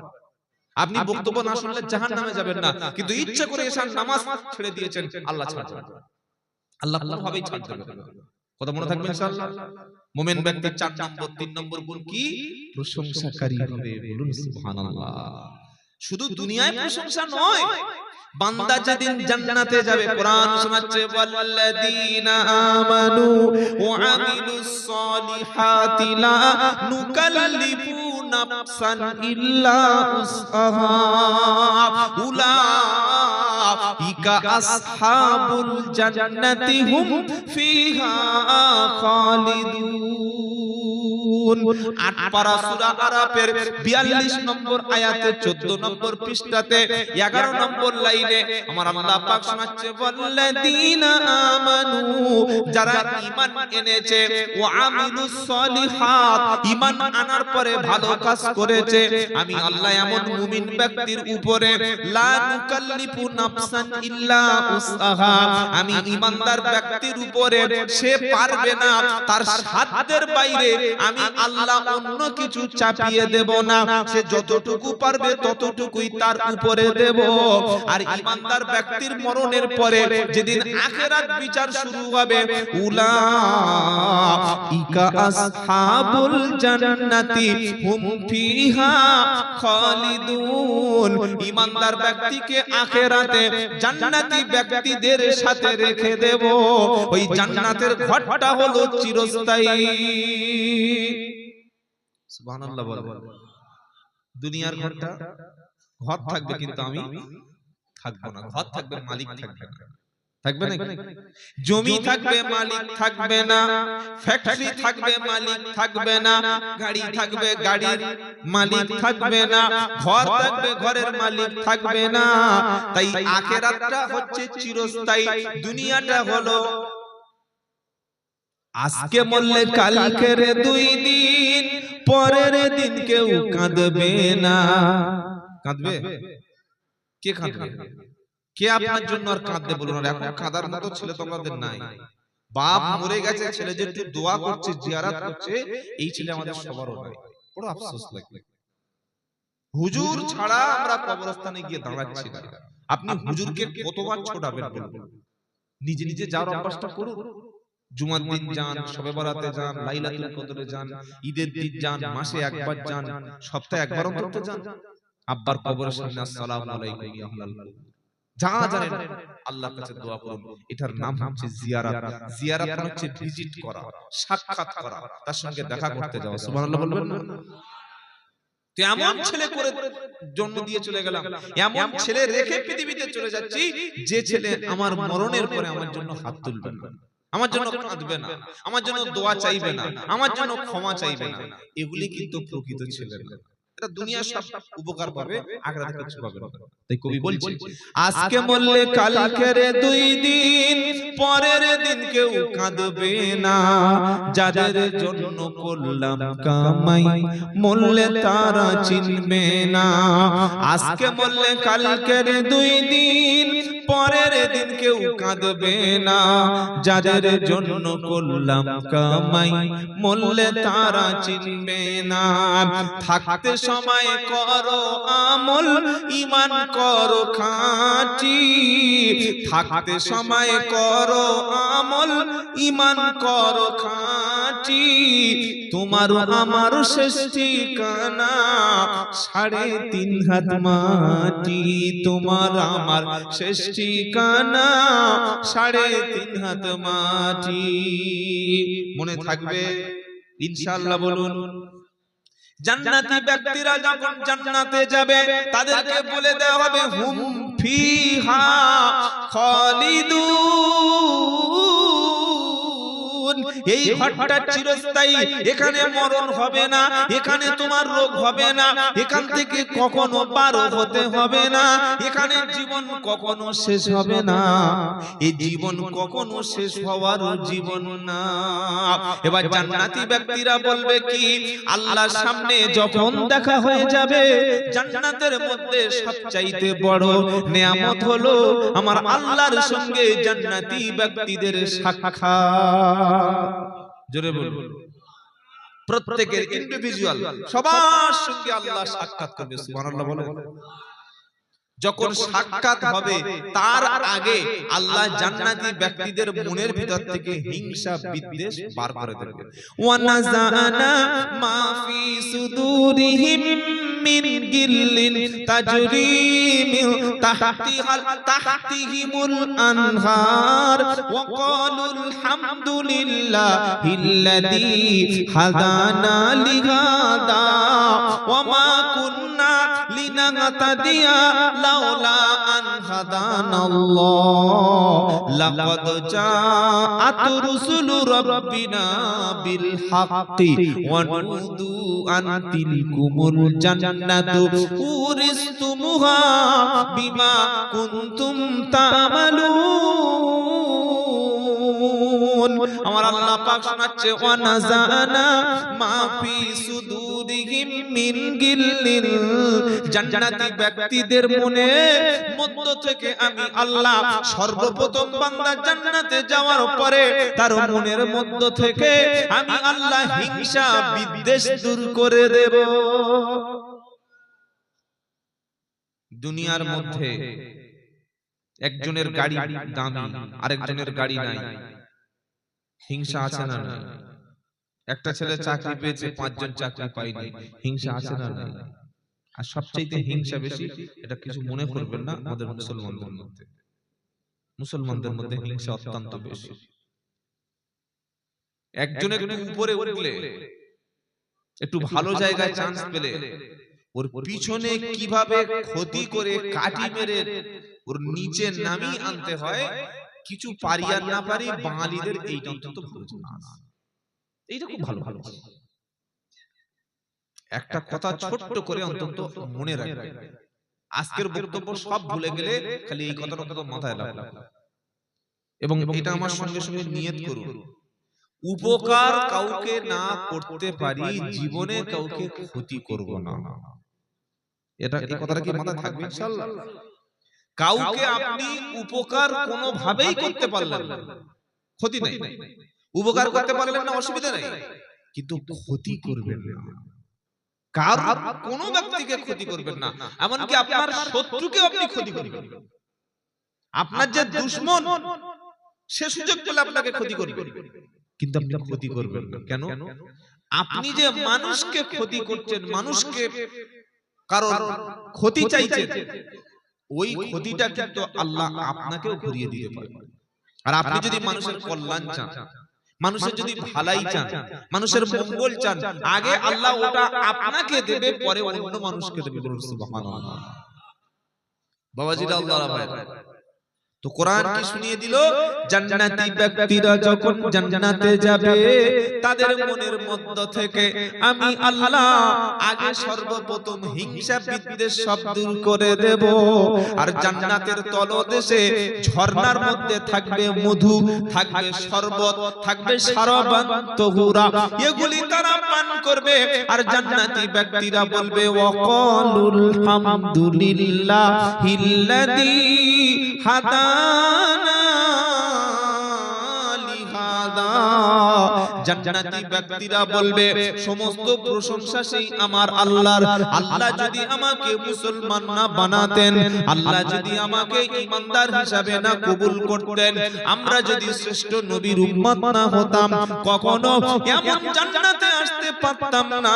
আপনি বক্তব্য না শুনলে জাহান্নামে যাবেন না, কিন্তু ইচ্ছা করে ঈশার নামাজ ছেড়ে দিয়েছেন, আল্লাহ ছাড়বেন না, আল্লাহ কোনোভাবেই ছাড় দেবে না। কথা মনে থাকবে ইনশাআল্লাহ। মুমিন ব্যক্তির 4 নম্বর 3 নম্বর গুণ কি? প্রশংসাকারী হবে। বলুন সুবহানাল্লাহ। শুধু দুনিয়ায় প্রশংসা নয়, বান্দা যেদিন জান্নাতে যাবে, কোরআন শোনাচ্ছে ওয়াল্লাযীনা আমানু ওয়া আমিলুস সলিহাতি লা নুকাল্লিফু নাফসান ইল্লা উসআহা উলাইকা আসহাবুল জান্নাতি হুম ফিহা খালিদুন। 8 পারা সূরা আরাফের 42 নম্বর আয়াতে 14 নম্বর পৃষ্ঠাতে 11 নম্বর লাইনে আমার আল্লাহ পাক শোনাচ্ছে ওয়াল্লাযীনা আমানু, যারা ঈমান এনেছে, ওয়া আমিলুস সলিহাত, ঈমান আনার পরে ভালো কাজ করেছে, আমি আল্লাহ এমন মুমিন ব্যক্তির উপরে লা নুকাল্লিফু নাফসান ইল্লা উসআহা, আমি ঈমানদার ব্যক্তির উপরে সে পারবে না, তার সাধ্যের বাইরে আমি আল্লাহ অন্য কিছু চাপিয়ে দেব না, সে যতটুকু পারবে ততটুকুই তার উপরে দেব। আর ঈমানদার ব্যক্তির মরণের পরে যেদিন আখিরাত বিচার শুরু হবে, উলাইকা আসহাবুল জান্নাতি হুম ফিহা খালিদুন। ঈমানদার ব্যক্তিকে আখিরাতে জান্নাতি ব্যক্তিদের সাথে রেখে দেব। ওই জান্নাতের ঘরটা হলো চিরস্থায়ী। সুবহানাল্লাহ বলবেন। দুনিয়ার ঘরটা ঘর থাকবে কিন্তু আমি থাকবো না। ঘর থাকবে, মালিক থাকবে না। থাকবে না? জমি থাকবে, মালিক থাকবে না। ফ্যাক্টরি থাকবে, মালিক থাকবে না। গাড়ি থাকবে, গাড়ির মালিক থাকবে না। ঘর থাকবে, ঘরের মালিক থাকবে না। তাই আখিরাতটা হচ্ছে চিরস্থায়ী, দুনিয়াটা হলো আজকে মরলে কালকের 2 দিন, পরের দিন কেউ কাঁদবে না। কাঁদবে? কে কাঁদবে? কে আপনার জন্য আর কাঁদবে বলুন? আর এখন কাঁদার মতো ছেলে তো আমাদের নাই। বাপ মরে গেছে, ছেলে যে একটু দোয়া করছে, জিয়ারত করছে, এই ছেলে আমাদের সবারও নাই। বড় আফসোস লাগে। হুজুর ছাড়া আমরা কবরস্থানে গিয়ে দাঁড়াচ্ছি না। আপনি হুজুরকে কতবার ছোটাবেন বলুন? নিজে নিজে যাওয়ার অভ্যাসটা করুন। জুমার দিন যান, শবে বরাতে যান, লাইলাতুল কদরে যান, ঈদের দিন যান, মাসে একবার যান, সপ্তাহে একবার অন্তত যান। আব্বার কবরের সামনে আসসালামু আলাইকুম ইয়া আহলাল কবর, যা জানেন আল্লাহর কাছে দোয়া করুন। এটার নাম হচ্ছে জিয়ারাত। জিয়ারাত মানে হচ্ছে ভিজিট করা, সাক্ষাৎ করা, তার সঙ্গে দেখা করতে যাওয়া। সুবহানাল্লাহ বলবেন না? তো এমন ছেলে করে জন্ম দিয়ে চলে গেলাম, এমন ছেলে রেখে পৃথিবীতে চলে যাচ্ছি, যে ছেলে আমার মরণের পরে আমার জন্য হাত তুলবে না, আমার জন্য কাঁদবে না, আমার জন্য দোয়া চাইবে না, আমার জন্য ক্ষমা চাইবে না। এগুলি কিন্তু প্রকৃত ছেলে না। এটা দুনিয়া সব উপকার পাবে, আখিরাতে কিছু পাবে না। তাই কবি বলছে, আজকে মরলে কালকের 2 দিন, পরের দিন কেউ কাঁদবে না। যাদের জন্য করলাম কামাই, মরলে তারা চিনবে না। আজকে মরলে কালকের 2 দিন, পরের দিন কেউ কাঁদবে না। যাদের জন্য করলাম কামাই, মরলে তারা চিনবে না। থাকতে সময় করো আমল, ঈমান করো খাঁটি। থাকতে সময় করো আমল, ঈমান করো খাঁটি। তোমার আমার শেষ ঠিকানা 3.5 হাত মাটি। তোমার আমার শেষ ঠিকানা 3.5 হাত মাটি। মনে থাকবে ইনশাআল্লাহ বলুন। জান্নাতি ব্যক্তিরা যখন জান্নাতে যাবে, তাদেরকে বলে দেওয়া হবে হুম ফিহা খালিদুন। এই ঘরটা চিরস্থায়ী, এখানে মরণ হবে না, এখানে তোমার রোগ হবে না, এখান থেকে কখনো পার হতে হবে না, এখানে জীবন কখনো শেষ হবে না। এই জীবন কখনো শেষ হওয়ার জীবন না। এবার জান্নাতি ব্যক্তিরা বলবে কি, আল্লাহর সামনে যখন দেখা হয়ে যাবে, জান্নাতের মধ্যে সবচাইতে বড় নিয়ামত হলো আমার আল্লাহর সঙ্গে জান্নাতি ব্যক্তিদের সাক্ষাৎ। জোরে বলুন। প্রত্যেকের ইন্ডিভিজুয়াল, সবার সঙ্গে আল্লাহ সাক্ষাৎ করবে। সুবহানাল্লাহ বলেন। যখন সাক্ষাৎ হবে, তার আগে আল্লাহ জান্নাতি ব্যক্তিদের মনের ভিতর থেকে হিংসা বিদ্বেষ বার করে দেবে। ওয়া নাযানা মা ফি সুদুরিহিম মিন গিল্লিন তাজরি মিন তাহতিহিমুল আনহার ওয়া ক্বালুল হামদুলিল্লাহিল্লাযী হাদানা লিহাদা ওয়া মা কুন্না লিনাহতাদিয়া লাউলা আন হাদানাল্লাহ লাকাদ জাআত রুসুলু রাব্বিনা বিল হাক্কি ওয়া নুদু আন তিলকুমুল জান্নাতু উরিসতুমুহা বিমা কুনতুম তা'মালুন। আমার আল্লাহ পাক শোনাচ্ছে, ওয়া নাযানা মা ফি সুদুরিহিম মিন গিল্লিল, জান্নাতি ব্যক্তিদের মনে মধ্য থেকে আমি আল্লাহ সর্বপ্রথম বান্দা জান্নাতে যাওয়ার পরে তার মনের মধ্য থেকে আমি আল্লাহ হিংসা বিদ্বেষ দূর করে দেব। দুনিয়ার মধ্যে একজনের গাড়ি দামি, আরেকজনের গাড়ি নাই, হিংসা আছে না নাই? একটা ছেলে চাকরি পেয়েছে, 5 জন চাকরি পায়নি, হিংসা আছে না নাই? আর সবচেয়ে হিংসা বেশি, এটা কিছু মনে করবেন না, আমাদের মুসলমানদের মধ্যে হিংসা অত্যন্ত বেশি। একজন একটু উপরে উঠলে, একটু ভালো জায়গায় চান্স পেলে, ওর পিছনে কিভাবে ক্ষতি করে কাটি মেরে ওর নিচে নামিয়ে আনতে হয়, কিছু পারি আর না পারি, বাঙালিদের এইটা অন্তত এইটা খুব ভালো ভালো। একটা কথা ছোট্ট করে অন্তত মনে রাখবেন, আজকের বক্তব্য সব ভুলে গেলে খালি এই কথাটা অন্তত মাথায় রাখবেন, এবং এটা আমার সঙ্গে সঙ্গে নিয়ত করুন, উপকার কাউকে না করতে পারি, জীবনে কাউকে ক্ষতি করব না। এটা এই কথাটা কি মাথায় থাকবে ইনশাআল্লাহ? কাউকে আপনি উপকার কোনোভাবেই করতে পারলেন না, ক্ষতি নাই। উপকার করতে পারলেন না, অসুবিধা নাই, কিন্তু ক্ষতি করবেন না। কার কোন ব্যক্তিকে ক্ষতি করবেন না, এমনকি আপনার শত্রুকে আপনি ক্ষতি করবেন। আপনার যে দুশমন, সে সুযোগ পেলে আপনাকে ক্ষতি করবে, কিন্তু আপনি ক্ষতি করবেন না। কেন? আপনি যে মানুষকে ক্ষতি করছেন, মানুষকে কারণ ক্ষতি চাইছেন, ওই ক্ষতিটা কিন্তু আল্লাহ আপনাকেও ঘুরিয়ে দিতে পারে। আর আপনি যদি মানুষের কল্যাণ চান, মানুষের যদি ভালাই চান, মানুষের মঙ্গল চান, আগে আল্লাহ ওটা আপনাকে দেবে, পরে অন্য মানুষকে দেবে। বলুন সুবহানাল্লাহ। বাবাজিরা, আল্লাহর ভাইরা, তো কোরআন কি শুনিয়ে দিল, জান্নাতি ব্যক্তিরা যখন জান্নাতে যাবে, তাদের মনের মধ্য থেকে আমি আল্লাহ আগে সর্বপ্রথম হিংসা বিদ্বেষ সব দূর করে দেব। আর জান্নাতের তলদেশে ঝর্ণার মধ্যে থাকবে মধু, থাকবে শরবত, থাকবে শারাবান তাহুরা, এগুলি তারা পান করবে। আর জান্নাতি ব্যক্তিরা বলবে, ওয়াকালুল হামদুলিল্লাহিল্লাযী হাদানা লিহাদা। জান্নাতি ব্যক্তিরা বলবে, সমস্ত প্রশংসা সেই আমার আল্লাহর। আল্লাহ যদি আমাকে মুসলমান না বানাতেন, আল্লাহ যদি আমাকে ঈমানদার হিসাবে না কবুল করতেন, আমরা যদি শ্রেষ্ঠ নবীর উম্মত না হতাম, কখনো এমন জান্নাতে আসতে পারতাম না।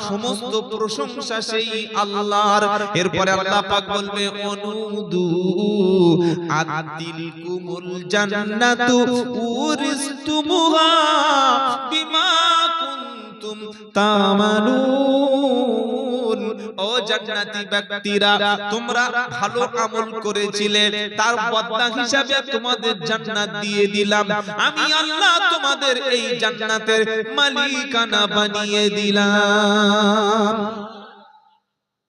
সমস্ত প্রশংসা সেই আল্লাহর। এরপরে আল্লাহ পাক বলবে, অনুদু আতিলকুমুল জান্নাতু উরিসতুমুহা বিমা কুনতুম তামালুন। ও জান্নাতি ব্যক্তিরা, তোমরা ভালো আমল করেছিলে, তার বদলা হিসাবে তোমাদের জান্নাত দিয়ে দিলাম। আমি আল্লাহ তোমাদের এই জান্নাতের মালিকানা বানিয়ে দিলাম।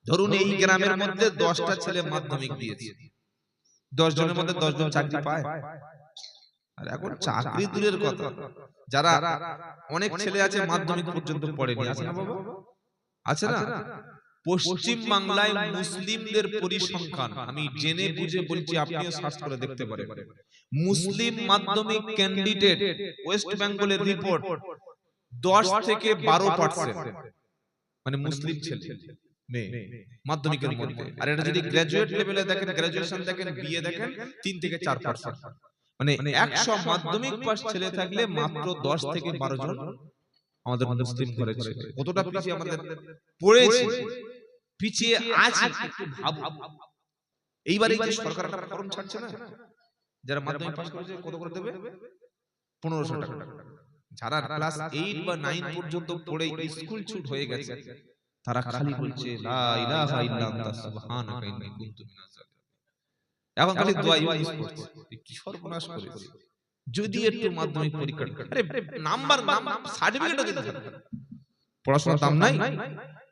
ধরুন এই গ্রামের মধ্যে 10টা ছেলে মাধ্যমিক দিয়েছে, 10 জনের মধ্যে 10 জন চাকরি পায়। আর এখন চাকরি দূরের কথা, যারা অনেক ছেলে আছে মাধ্যমিক পর্যন্ত পড়েনি, আছে না বাবা? আছে না? পশ্চিম বাংলায় মুসলিমদের পরিসংখ্যান, আমি জেনে বুঝে বলছি, আপনিও সার্চ করে দেখতে পারেন, মুসলিম মাধ্যমিক ক্যান্ডিডেট ওয়েস্ট বেঙ্গলের রিপোর্ট 10 থেকে 12%, মানে মুসলিম ছেলে মেয়ে মাধ্যমিকের মধ্যে। আর এটা যদি গ্রাজুয়েট লেভেলে দেখেন, গ্রাজুয়েশন দেখেন, বিএ দেখেন, 3 থেকে 4%। মানে 100 মাধ্যমিক পাস ছেলে থাকলে মাত্র 10 থেকে 12 জন আমাদের মুসলিম ঘরে ছেলে। কতটা পিছিয়ে আমাদের পড়েছি, পিছিয়ে আছি একটু ভাবো। এইবারে যে সরকার একটা ফর্ম ছাড়ছে না, যারা মাধ্যমিক পাস করেছে কত করে দেবে? 1500 টাকা। যারা ক্লাস 8 বা 9 পর্যন্ত পড়ে স্কুল ছুট হয়ে গেছে, তারা খালি বলছে লা ইলাহা ইল্লা আনতা সুবহানাকা ইন্নী কুনতু মিনাজ জালিমিন। এখন খালি দোয়া ইউজ করছে, কি সর্বনাশ করেছে। যদি একটু মাধ্যমিক পরীক্ষা, আরে নাম্বার সার্টিফিকেটও দিতে হবে, পড়াশোনার দাম নাই,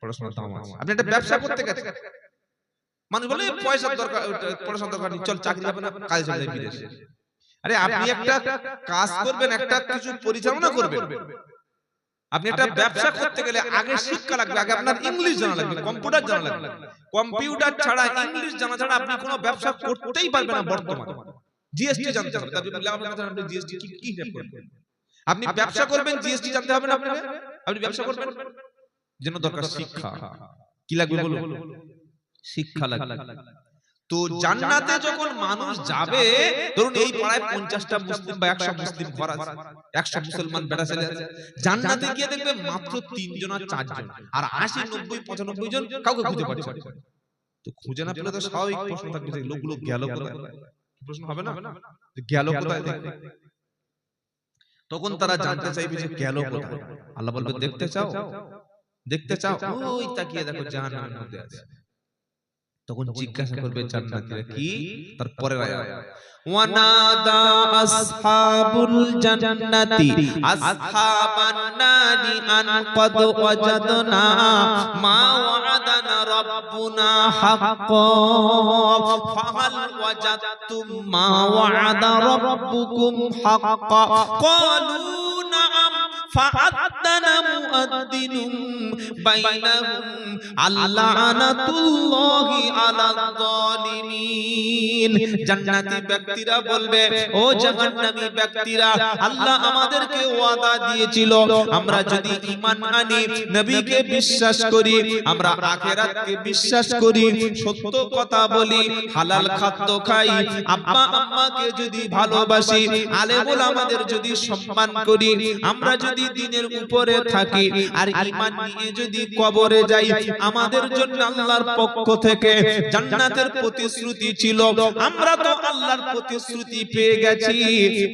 পড়াশোনার দাম আছে। আপনি একটা ব্যবসা করতে গেছেন, মানুষ বলে পয়সার দরকার, পড়াশোনার দরকার নেই, চল চাকরি হবে না, কাজে চলে যাই বিদেশে। আরে আপনি একটা কাজ করবেন, একটা কিছু পরিচালনা করবেন, আপনি একটা ব্যবসা করতে গেলে আগে শিক্ষা লাগবে, আগে আপনার ইংলিশ জানা লাগবে, কম্পিউটার জানা লাগবে। কম্পিউটার ছাড়া, ইংলিশ জানা ছাড়া আপনি কোনো ব্যবসা করতেই পারবেন না বর্তমানে। জিএসটি জানতে হবে, আপনি জিএসটি কি করবেন? আপনি ব্যবসা করবেন, জিএসটি জানতে হবে না আপনাকে? আপনি ব্যবসা করবেন, জন্য দরকার শিক্ষা। কি লাগবে বলুন? শিক্ষা লাগবে। তো জান্নাতে যখন মানুষ যাবে, ধরুন এই পাড়ায় 50টা মুসলিম বা 100 মুসলিম ঘর আছে, 100 মুসলমান বেটা ছেলে আছে, জান্নাতে গিয়ে দেখবে মাত্র 3 জন আর 4 জন, আর 80 90 95 জন কাউকে খুঁজে পাচ্ছে না। তো খুঁজে না পেলে তো স্বাভাবিক প্রশ্ন থাকবে যে লোকগুলো গেল কোথায়? প্রশ্ন হবে না যে গেল কোথায়? তখন তারা জানতে চাইবে যে গেল কোথায়। আল্লাহ বলবে দেখতে চাও? দেখতে চাও? ওই তাকিয়ে দেখো জাহান্নামের মধ্যে আছে। তখন জিজ্ঞাসা করবে জান্নাতীরা কি? তার পরের আয়াত, ওয়ানাদা আসহাবুল জান্নাতি আসহাবান নারি আন ক্বাদ ওয়াজাদনা মা ওয়া'আদানা রাব্বুনা হাক্কান ফাহাল ওয়াজাদতুম মা ওয়া'আদা রাব্বুকুম হাক্কান ক্বালু না'আম ফাআদ্দানা মুআদ্দিনুম বাইনাহুম আল্লানাতুল্লাহি আলাল যালিমিন। জান্নাতি ব্যক্তিরা বলবে, ও জাহান্নামী ব্যক্তিরা, আল্লাহ আমাদেরকে ওয়াদা দিয়েছিল আমরা যদি ঈমান আনি, নবীকে বিশ্বাস করি, আমরা আখিরাতকে বিশ্বাস করি, সত্য কথা বলি, হালাল খাদ্য খাই, আব্বা আম্মাকে যদি ভালোবাসি, আলেম ওলামাদের যদি সম্মান করি, আমরা যদি দ্বীনের উপরে থাকি আর ঈমান নিয়ে যদি কবরে যাই, আমাদের জন্য আল্লাহর পক্ষ থেকে জান্নাতের প্রতিশ্রুতি ছিল। আমরা তো আল্লাহর প্রতিশ্রুতি পেয়ে গেছি।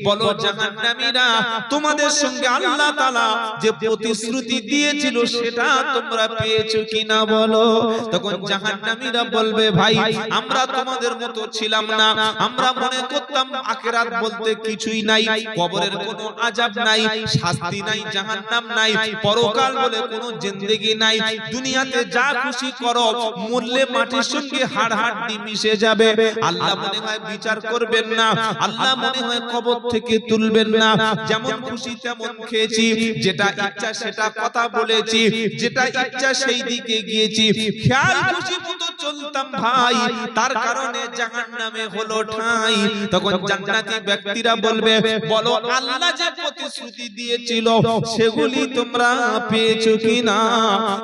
বলো জাহান্নামীরা, তোমাদের সঙ্গে আল্লাহ তাআলা যে প্রতিশ্রুতি দিয়েছিল সেটা তোমরা পেয়েছো কিনা বলো? তখন জাহান্নামীরা বলবে, ভাই আমরা তোমাদের মতো ছিলাম না, আমরা মনে করতাম আখিরাত বলতে কিছুই নাই, কবরের কোনো আযাব নাই, শাস্তি নাই, জাহান্নাম নাই, পরকাল বলে কোনো জিন্দেগি নাই, দুনিয়াতে যা খুশি করো, মরলে মাটির সঙ্গে হাড় হাড্ডি মিশে যাবে। আল্লাহ মনে হয় বিচার করবেন না, আল্লাহ মনে হয় কবর থেকে তুলবেন না, যেমন খুশি তেমন খেয়েছি, যেটা ইচ্ছা সেটা কথা বলেছি, যেটা ইচ্ছা সেই দিকে গিয়েছি, খেয়াল খুশি মতো চলতাম ভাই, তার কারণে জাহান্নামে হলো ঠাঁই। তখন জান্নাতি ব্যক্তিরা বলবে, বলো আল্লাহ যে প্রতিশ্রুতি দিয়েছিল সেগুলি তোমরা পেয়েছো কিনা?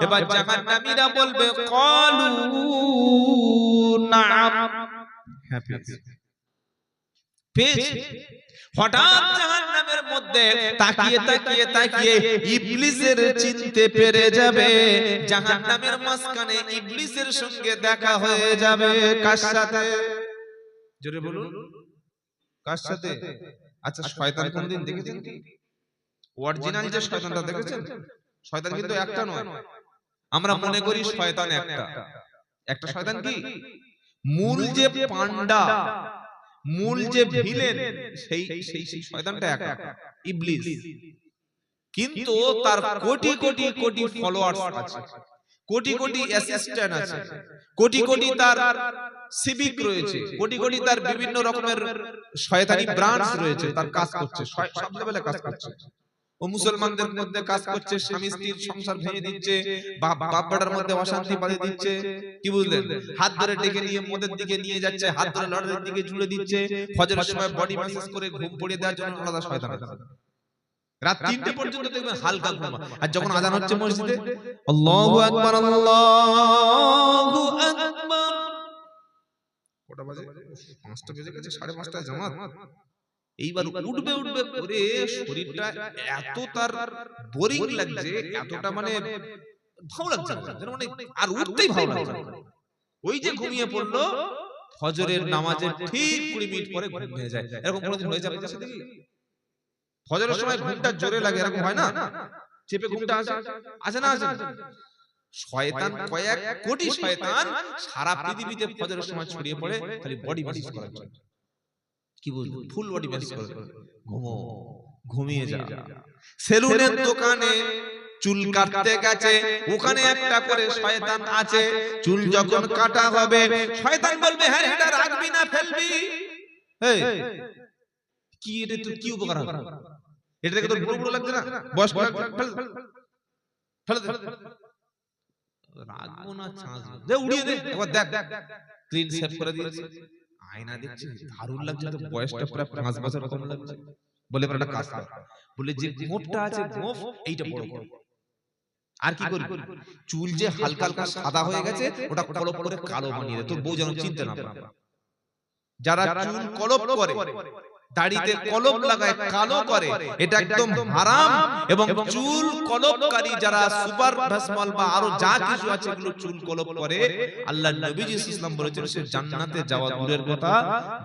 এবার জাহান্নামীরা বলবে, ক্বালু না'আম, হ্যাঁ পেয়েছি। হঠাৎ জাহান্নামের মধ্যে তাকিয়ে তাকিয়ে তাকিয়ে ইবলিসের চিনতে পেরে যাবে। জাহান্নামের মাঝখানে ইবলিসের সঙ্গে দেখা হয়ে যাবে। কার সাথে? জোরে বলুন, কার সাথে? আচ্ছা, শয়তান কোনদিন দেখেছেন কি? অরিজিনাল যে শয়তানটা দেখেছেন? শয়তান কিন্তু একটা নয়। আমরা মনে করি শয়তান একটা। একটা শয়তান কি? মূল যে পান্ডা, মূল যে ভিলেন, সেই শয়তানটা একা, ইবলিস। কিন্তু তার কোটি কোটি কোটি ফলোয়ার্স আছে, কোটি কোটি অ্যাসিস্ট্যান্ট আছে, কোটি কোটি তার সিভিক রয়েছে, কোটি কোটি তার বিভিন্ন রকমের শয়তানি ব্রাঞ্চ রয়েছে, তার কাজ করছে, সব লেভেলে কাজ করছে। ও মুসলমানদের মধ্যে কাজ করছে, স্বামী স্ত্রীর সংসার ভেঙে দিচ্ছে, বাপ বেটার মধ্যে অশান্তি বাড়িয়ে দিচ্ছে, কি বুঝলেন? হাত ধরে ডেকে নিয়ে মদের দিকে নিয়ে যাচ্ছে, হাত ধরে লটারির দিকে ঝুলে দিচ্ছে, ফজরের সময় বডি ম্যাসাজ করে ঘুম পড়িয়ে দেওয়ার জন্য আলাদা শয়তান আছে। রাত 3টে পর্যন্ত দেখবেন হালকা ঘুম, আর যখন আযান হচ্ছে মসজিদে, আল্লাহু আকবার আল্লাহু আকবার, কটা বাজে? 5টা বেজে গেছে, 5:30টায় জামাত। এইবার উঠবে উঠবে করে শরীরটা এত তার বোরিং লাগছে, এতটা মানে ভালো লাগছে না, মানে আর উঠতেই ভালো লাগছে না। ওই যে ঘুমিয়ে পড়লো, ফজরের নামাজের ঠিক 20 মিনিট পরে ঘুম ভেঙে যায়। এরকম কোনদিন হয়ে যাবে কাছে দেখি? ফজরের সময় ঘুমটা জোরে লাগে, এরকম হয় না? চেপে ঘুমটা আসে, আসে না? আসে। শয়তান কয়েক কোটি শয়তান সারা পৃথিবীতে ফজরের সময় ছড়িয়ে পড়ে খালি বডি ম্যাসাজ করার জন্য। কি বুঝলেন? ফুল বডি ম্যাসাজ করে, ঘুমিয়ে যা। সেলুনের দোকানে চুল কাটতে গেছে, ওখানে একটা করে শয়তান আছে, চুল যখন কাটা হবে শয়তান বলবে, হ্যাঁ এটা রাখবি না ফেলবি? এই কি এটা, তোর কি উপকার হবে? এটা দেখে তোর বুড়ো বুড়ো লাগছে না? বয়স ফেলে দে, রাখবো না ছাঁচ দে, উড়িয়ে দে, একবার দেখ ক্লিন সেভ করে দিয়েছে, আয়না দেখছি দারুণ লাগছে, তো বয়সটা প্রায় 5 বছর কম লাগছে। বলে এবার একটা কাজ কর, বলে যে গোফটা আছে গোফ এইটা বড় কর, আর কি করবি, চুল যে হালকা হালকা সাদা হয়ে গেছে ওটা কলপ করে কালো বানিয়ে দে, তোর বউ যেন চিনতে না পারে। যারা চুল কলপ করে, দাড়িতে কলপ লাগায়, কালো করে, এটা একদম হারাম। এবং চুল কলপকারী যারা সুপার ভাসমল বা আরো যা কিছু আছে এগুলো চুল কলপ করে, আল্লাহ নবীজি সাল্লাল্লাহু আলাইহি ওয়াসাল্লাম বলেছেন সে জান্নাতে যাওয়া দূরের কথা,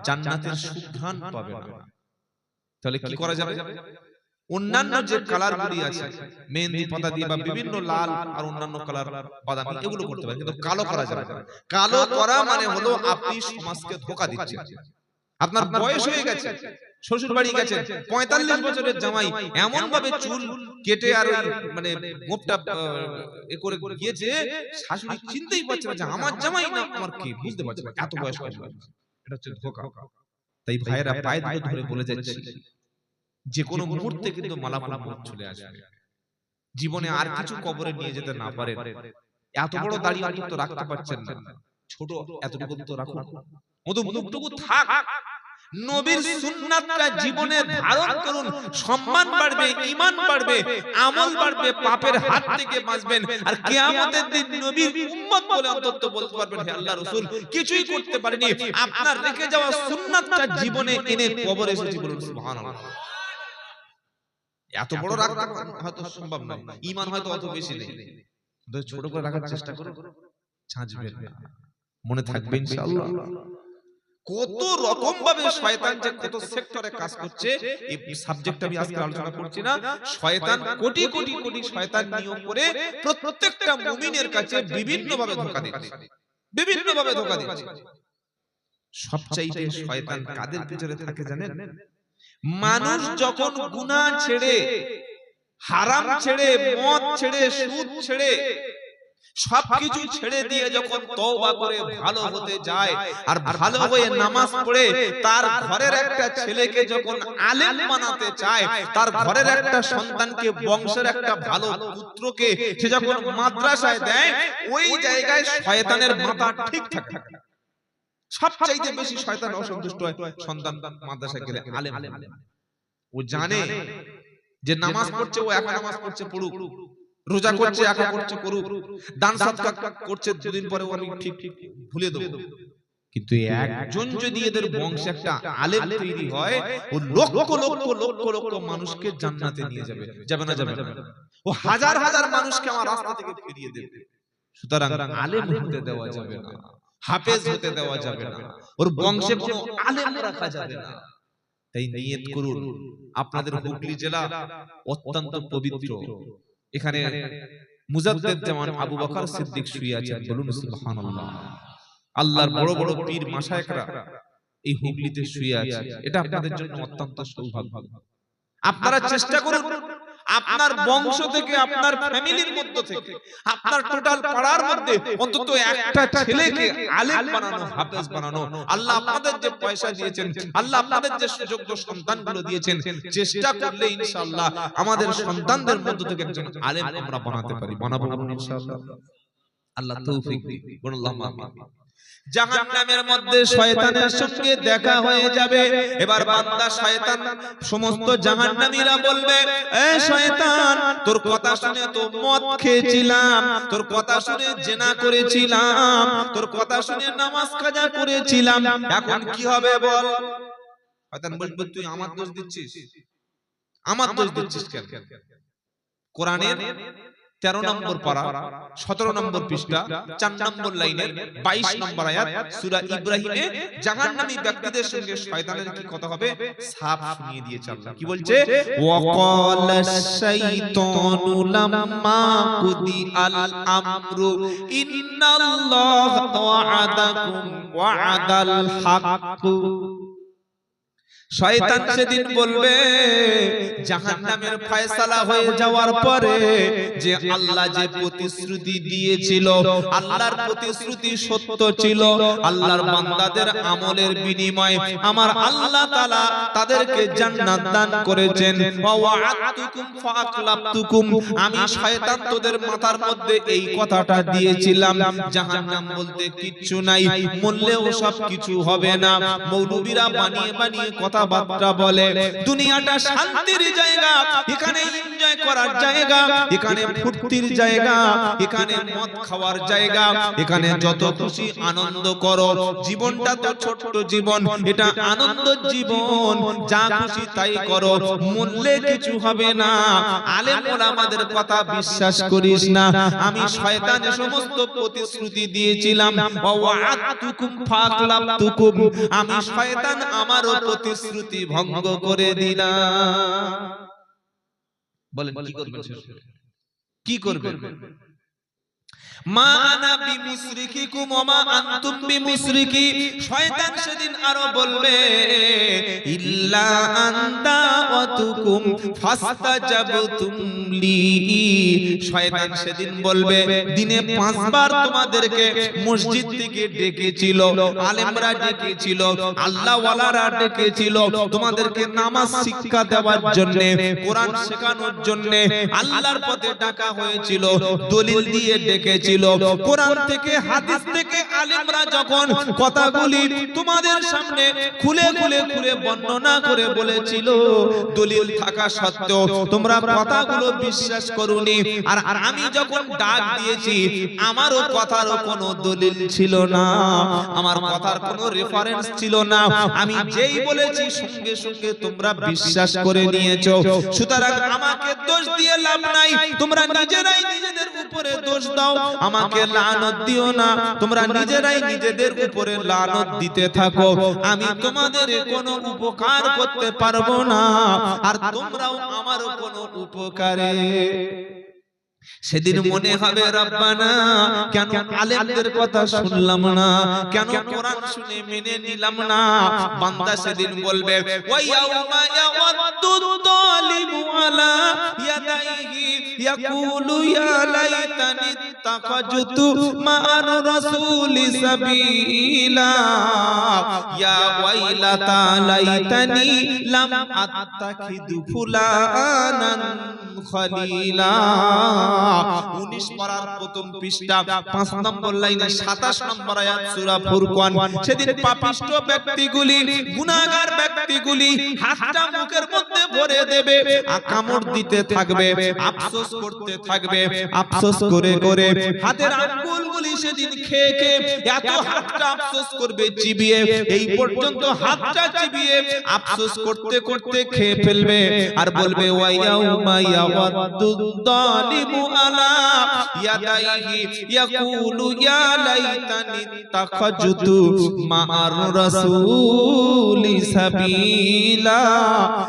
জান্নাতের সুঘ্রাণ পাবে না। তাহলে কি করা যাবে? অন্যান্য যে কালার গুলি আছে, মেহেন্দি পাতা দিয়ে বা বিভিন্ন লাল আর অন্যান্য কালার বাদামি, এগুলো করতে পারে, কিন্তু কালো করা যাবে না। কালো করা মানে হলো আপনি সমাজকে ধোঁকা দিচ্ছেন। আপনার বয়স হয়ে গেছে, শ্বশুর বাড়ি গেছেন, 45 বছরের জামাই এমন ভাবে চুল কেটে আর মানে গোফটা এ করে গিয়েছে, শাশুড়ি চিনতেই পারছে না যে আমার জামাই না আমার কি, বুঝতে পারছে না, এত বয়স হয়ে গেছে। এটা হচ্ছে ধোঁকা। তাই ভাইয়েরা পায়ে ধরে বলে যাচ্ছি, যে কোনো মুহূর্তে কিন্তু মালাকুল মউত চলে আসবে। জীবনে আর কিছু কবরে নিয়ে যেতে না পারে, এত বড় দাড়ি অন্তত রাখতে পারছেন না, ছোট এতটুকু তো রাখুন, মতো মুখটুকু থাক, নবীর সুন্নাতটা জীবনে ধারণ করুন, সম্মান বাড়বে, ঈমান বাড়বে, আমল বাড়বে, পাপের হাত থেকে বাঁচবেন। আর কিয়ামতের দিন নবীর উম্মত বলে অন্তত বলতে পারবেন, হে আল্লাহর রাসূল কিছুই করতে পারেনি, আপনার রেখে যাওয়া সুন্নাতটা জীবনে এনে কবরে এসেছি, বলুন সুবহানাল্লাহ। এত বড় রাখতে হয়তো সম্ভব নয়, ঈমান হয়তো অত বেশি নেই, ছোট করে রাখার চেষ্টা করুন, ছাঁচবেন না, মনে থাকবে ইনশাআল্লাহ। কত রকম ভাবে শয়তান যে কত সেক্টরে কাজ করছে, এই সাবজেক্ট আমি আজকে আলোচনা করছি না। শয়তান কোটি কোটি কোটি শয়তান নিয়োগ করে প্রত্যেকটা মুমিনের কাছে বিভিন্ন ভাবে ধোঁকা দিচ্ছে, বিভিন্ন ভাবে ধোঁকা দিচ্ছে। সবচাইতে শয়তান কাদের পিছনে থাকে জানেন? মানুষ যখন গুনাহ ছেড়ে, হারাম ছেড়ে, মদ ছেড়ে, সুদ ছেড়ে, সবকিছু ছেড়ে দিয়ে যখন তওবা করে ভালো হতে যায়, আর ভালো হয়ে নামাজ পড়ে তার ঘরের একটা ছেলেকে যখন আলেম বানাতে চায়, তার ঘরের একটা সন্তানকে, বংশের একটা ভালো পুত্রকে সে যখন মাদ্রাসায় দেয়, ওই জায়গায় শয়তানের মাথা ঠিক থাকে। সবচাইতে বেশি শয়তান অসন্তুষ্ট হয় সন্তান মাদ্রাসায় গেলে আলেম। ও জানে যে নামাজ পড়ছে, ও একা নামাজ পড়ছে, পড়ুক, রোজা করছে একা করছে, করুক, দান সাদকা করছে, দুদিন পরে আমি ঠিক ভুলে দেব। কিন্তু একজন যদি এদের বংশে একটা আলেম তৈরি হয়, ও লক্ষ লক্ষ লক্ষ লক্ষ মানুষকে জান্নাতে নিয়ে যাবে। যাবে না? যাবে না। ও হাজার হাজার মানুষকে আমার রাস্তা থেকে ফিরিয়ে দেবে। সুতরাং আলেম হতে দেওয়া যাবে না, হাফেজ হতে দেওয়া যাবে না, ওর বংশে কোনো আলেম রাখা যাবে না। তাই নিয়ত করুন, আপনাদের হুগলি জেলা অত্যন্ত পবিত্র, এখানে মুজাদ্দেদ জামান আবু বকর সিদ্দিক শুয়ে আছেন, বলুন সুবহানাল্লাহ। আল্লাহর বড় বড় পীর মাশায়েখরা এই হুগলিতে শুয়ে আছে, এটা আপনাদের জন্য অত্যন্ত সৌভাগ্য। আপনারা চেষ্টা করুন আপনার বংশ থেকে, আপনার ফ্যামিলির মধ্য থেকে, আপনার টোটাল পাড়ার মধ্যে অন্তত একটা ছেলেকে আলেম বানানো, হাফেজ বানানো। আল্লাহ আপনাদের যে পয়সা দিয়েছেন, আল্লাহ আপনাদের যে সুযোগ্য সন্তানগুলো দিয়েছেন, চেষ্টা করলে ইনশাআল্লাহ আমাদের সন্তানদের মধ্য থেকে একজন আলেম আমরা বানাতে পারি, বানাবো ইনশাআল্লাহ। আল্লাহ তৌফিক দিন, বলুন আল্লাহুম্মা আমিন। জাহান্নামের মধ্যে শয়তানের সঙ্গে দেখা হয়ে যাবে। এবার বান্দা শয়তান, সমস্ত জাহান্নামীরা বলবে, এ শয়তান, তোর কথা শুনে তো মদ খেয়েছিলাম, তোর কথা শুনে জিনা করেছিলাম, তোর কথা শুনে নামাজ কাজা করেছিলাম, এখন কি হবে বল? শয়তান বলবে, তুই আমার দোষ দিচ্ছিস, আমার দোষ দিচ্ছিস কেন? কোরআনের 13 নম্বর পারা 17 নম্বর পৃষ্ঠা 4 নম্বর লাইনের 22 নম্বর আয়াত সূরা ইব্রাহিমে জাহান্নামী ব্যক্তিদের সঙ্গে শয়তানের কি কথা হবে সাফ শুনিয়ে দিয়েছে। আল্লাহ কি বলছে? ওয়াকালাশ শাইতানু লাম্মা কুদি আল আমরু ইন্নাল্লাহা ওয়া'আদাকুম ওয়া'আদাল হাক্কু। শয়তান সেদিন বলবে জাহান্নামের ফয়সালা হয়ে যাওয়ার পরে যে আল্লাহ যে প্রতিশ্রুতি দিয়েছিল, আল্লাহর প্রতিশ্রুতি সত্য ছিল, আল্লাহর বান্দাদের আমলের বিনিময়ে আমার আল্লাহ তাআলা তাদেরকে জান্নাত দান করেছেন। ওয়া ওয়া'আদতুকুম ফাআখলাফতুকুম, আমি শয়তান তোদের মাথার মধ্যে এই কথাটা দিয়েছিলাম জাহান্নাম বলতে কিচ্ছু নাই, মরলেও সব কিছু হবে না। মৌলবীরা বানিয়ে বানিয়ে কথাবার্তা বলে, দুনিয়াটা শান্তির জায়গা, এখানে এনজয় করার জায়গা, এখানে ফুর্তির জায়গা, এখানে মদ খাওয়ার জায়গা, এখানে যত খুশি আনন্দ করো, জীবনটা তো ছোট্ট জীবন, এটা আনন্দ জীবন, যা খুশি তাই করো, মরলে কিছু হবে না। আলেম ওলামাদের কথা বিশ্বাস করিস না। আমি শয়তানের সমস্ত প্রতিশ্রুতি দিয়েছিলাম, ওয়া'আদতুকুম ফাআখলাফতুকুম, আমি শয়তান আমারও প্রতিশ্রুতি ভঙ্গ করে দিলাম। বলেন কি করবেন? কি করবেন? মা আনা বিমুশরিকিকুম ওয়া মা আনতুম বিমুশরিকি, শয়তান সেদিন আরো বলবে ইল্লা আনতা ওয়াতুকুম ফাস্তাজাবতুম লি, শয়তান সেদিন বলবে দিনে 5 বার তোমাদেরকে মসজিদ থেকে ডেকেছিল, আলেমরা ডেকেছিল, আল্লাহ ওয়ালারা ডেকেছিল, তোমাদেরকে নামাজ শিক্ষা দেওয়ার জন্য, কোরআন শেখানোর জন্য আল্লাহর পথে ডাকা হয়েছিল, দলিল দিয়ে ডেকেছিল। কোরআন থেকে হাদিস থেকে আলেমরা যখন কথাগুলি তোমাদের সামনে খুলে খুলে খুলে বর্ণনা করে বলেছিল, দলিল থাকা সত্ত্বেও তোমরা কথাগুলো বিশ্বাস করোনি। আর আমি যখন ডাক দিয়েছি আমারও কথারও কোনো দলিল ছিল না, আমার কথার কোনো রেফারেন্স ছিল না, আমি যেই বলেছি সঙ্গে সঙ্গে তোমরা বিশ্বাস করে নিয়েছো। সুতরাং আমাকে দোষ দিয়ে লাভ নাই, তোমরা নিজেরাই নিজেদের উপরে দোষ দাও, আমাকে লানত দিও না, তোমরা নিজেরাই নিজেদের উপরে লানত দিতে থাকো, আমি তোমাদের কোনো উপকার করতে পারবো না, আর তোমরাও আমার কোনো উপকারে। সেদিন মনে হবে রব্বানা কেন আলেমদের কথা শুনলাম না, কেন কোরআন শুনে মেনে নিলাম না। বান্দা সেদিন বলবে ওয়া ইয়াউমা ইয়াওয়াদ্দু যালিমু আলা ইয়াদাইহি ইয়াকুলু ইয়া লাইতানি তাখাজতু মা'আর রাসূলি সাবিলা ইয়া ওয়াইলাতা লাইতানি লাম আত্তাখিযু ফুলানান খলিলা। 19 পারার প্রথম পৃষ্ঠা 5 নম্বর লাইনে 27 নম্বর আয়াত সূরা ফুরকান। সেদিন পাপিষ্ঠ ব্যক্তিগুলি, গুনাহগার ব্যক্তিগুলি হাতটা মুখের মধ্যে ভরে দেবে, কামড় দিতে থাকবে, আফসোস করতে থাকবে, আফসোস করে করে হাতের আঙ্গুলগুলি সেদিন খেয়ে খেয়ে এত হাতটা আফসোস করবে চিবিয়ে, এই পর্যন্ত হাতটা চিবিয়ে আফসোস করতে করতে খেয়ে ফেলবে, আর বলবে ওয়া ইয়াউমা ইয়াওয়াদ্দু যালিমু আলা ইয়াদাইহি ইয়াকুলু ইয়া লাইতানি তাখাজতু মা'আর রাসূলি সাবিলা।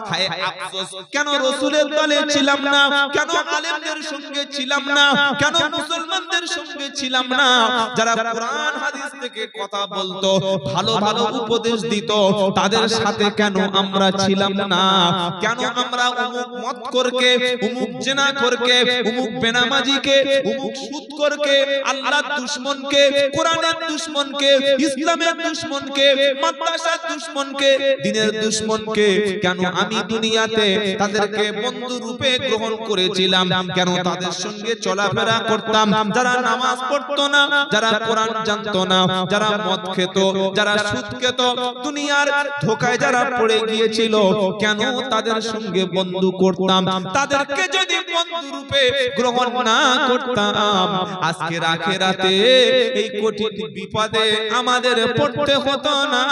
হায় আফসোস, কেন রাসূলের দলে ছিলাম না, কেন আলেমদের সঙ্গে ছিলাম না, কেন মুসলমানদের সঙ্গে ছিলাম না, যারা কোরআন হাদিস থেকে কথা বলতো, ভালো ভালো উপদেশ দিত, তাদের সাথে কেন আমরা ছিলাম না, কেন আমরা অমুক মত করকে, অমুক জিনা করকে, অমুক বেনামাজিকে, অমুক সুদ করকে, আল্লাহর দুশমনকে, কোরআনের দুশমনকে, ইসলামের দুশমনকে, মাদ্রাসার দুশমনকে, দ্বীনের দুশমনকে, কেন আমি দুনিয়াতে তাদেরকে বন্ধু রূপে গ্রহণ করেছিলাম, কেন তাদের সঙ্গে চলাফেরা করতাম, যারা নামাজ পড়তো না, যারা কোরআন জানতো না, যারা মদ খেত, যারা সুদ খেত, দুনিয়ার ধোঁকায় যারা পড়ে গিয়েছিল, কেন তাদের সঙ্গে বন্ধু করতাম, তাদেরকে যদি বন্ধু রূপে গ্রহণ না করতাম, আজকে আখিরাতে এই কঠিন বিপদে আমাদের পড়তে হতো না।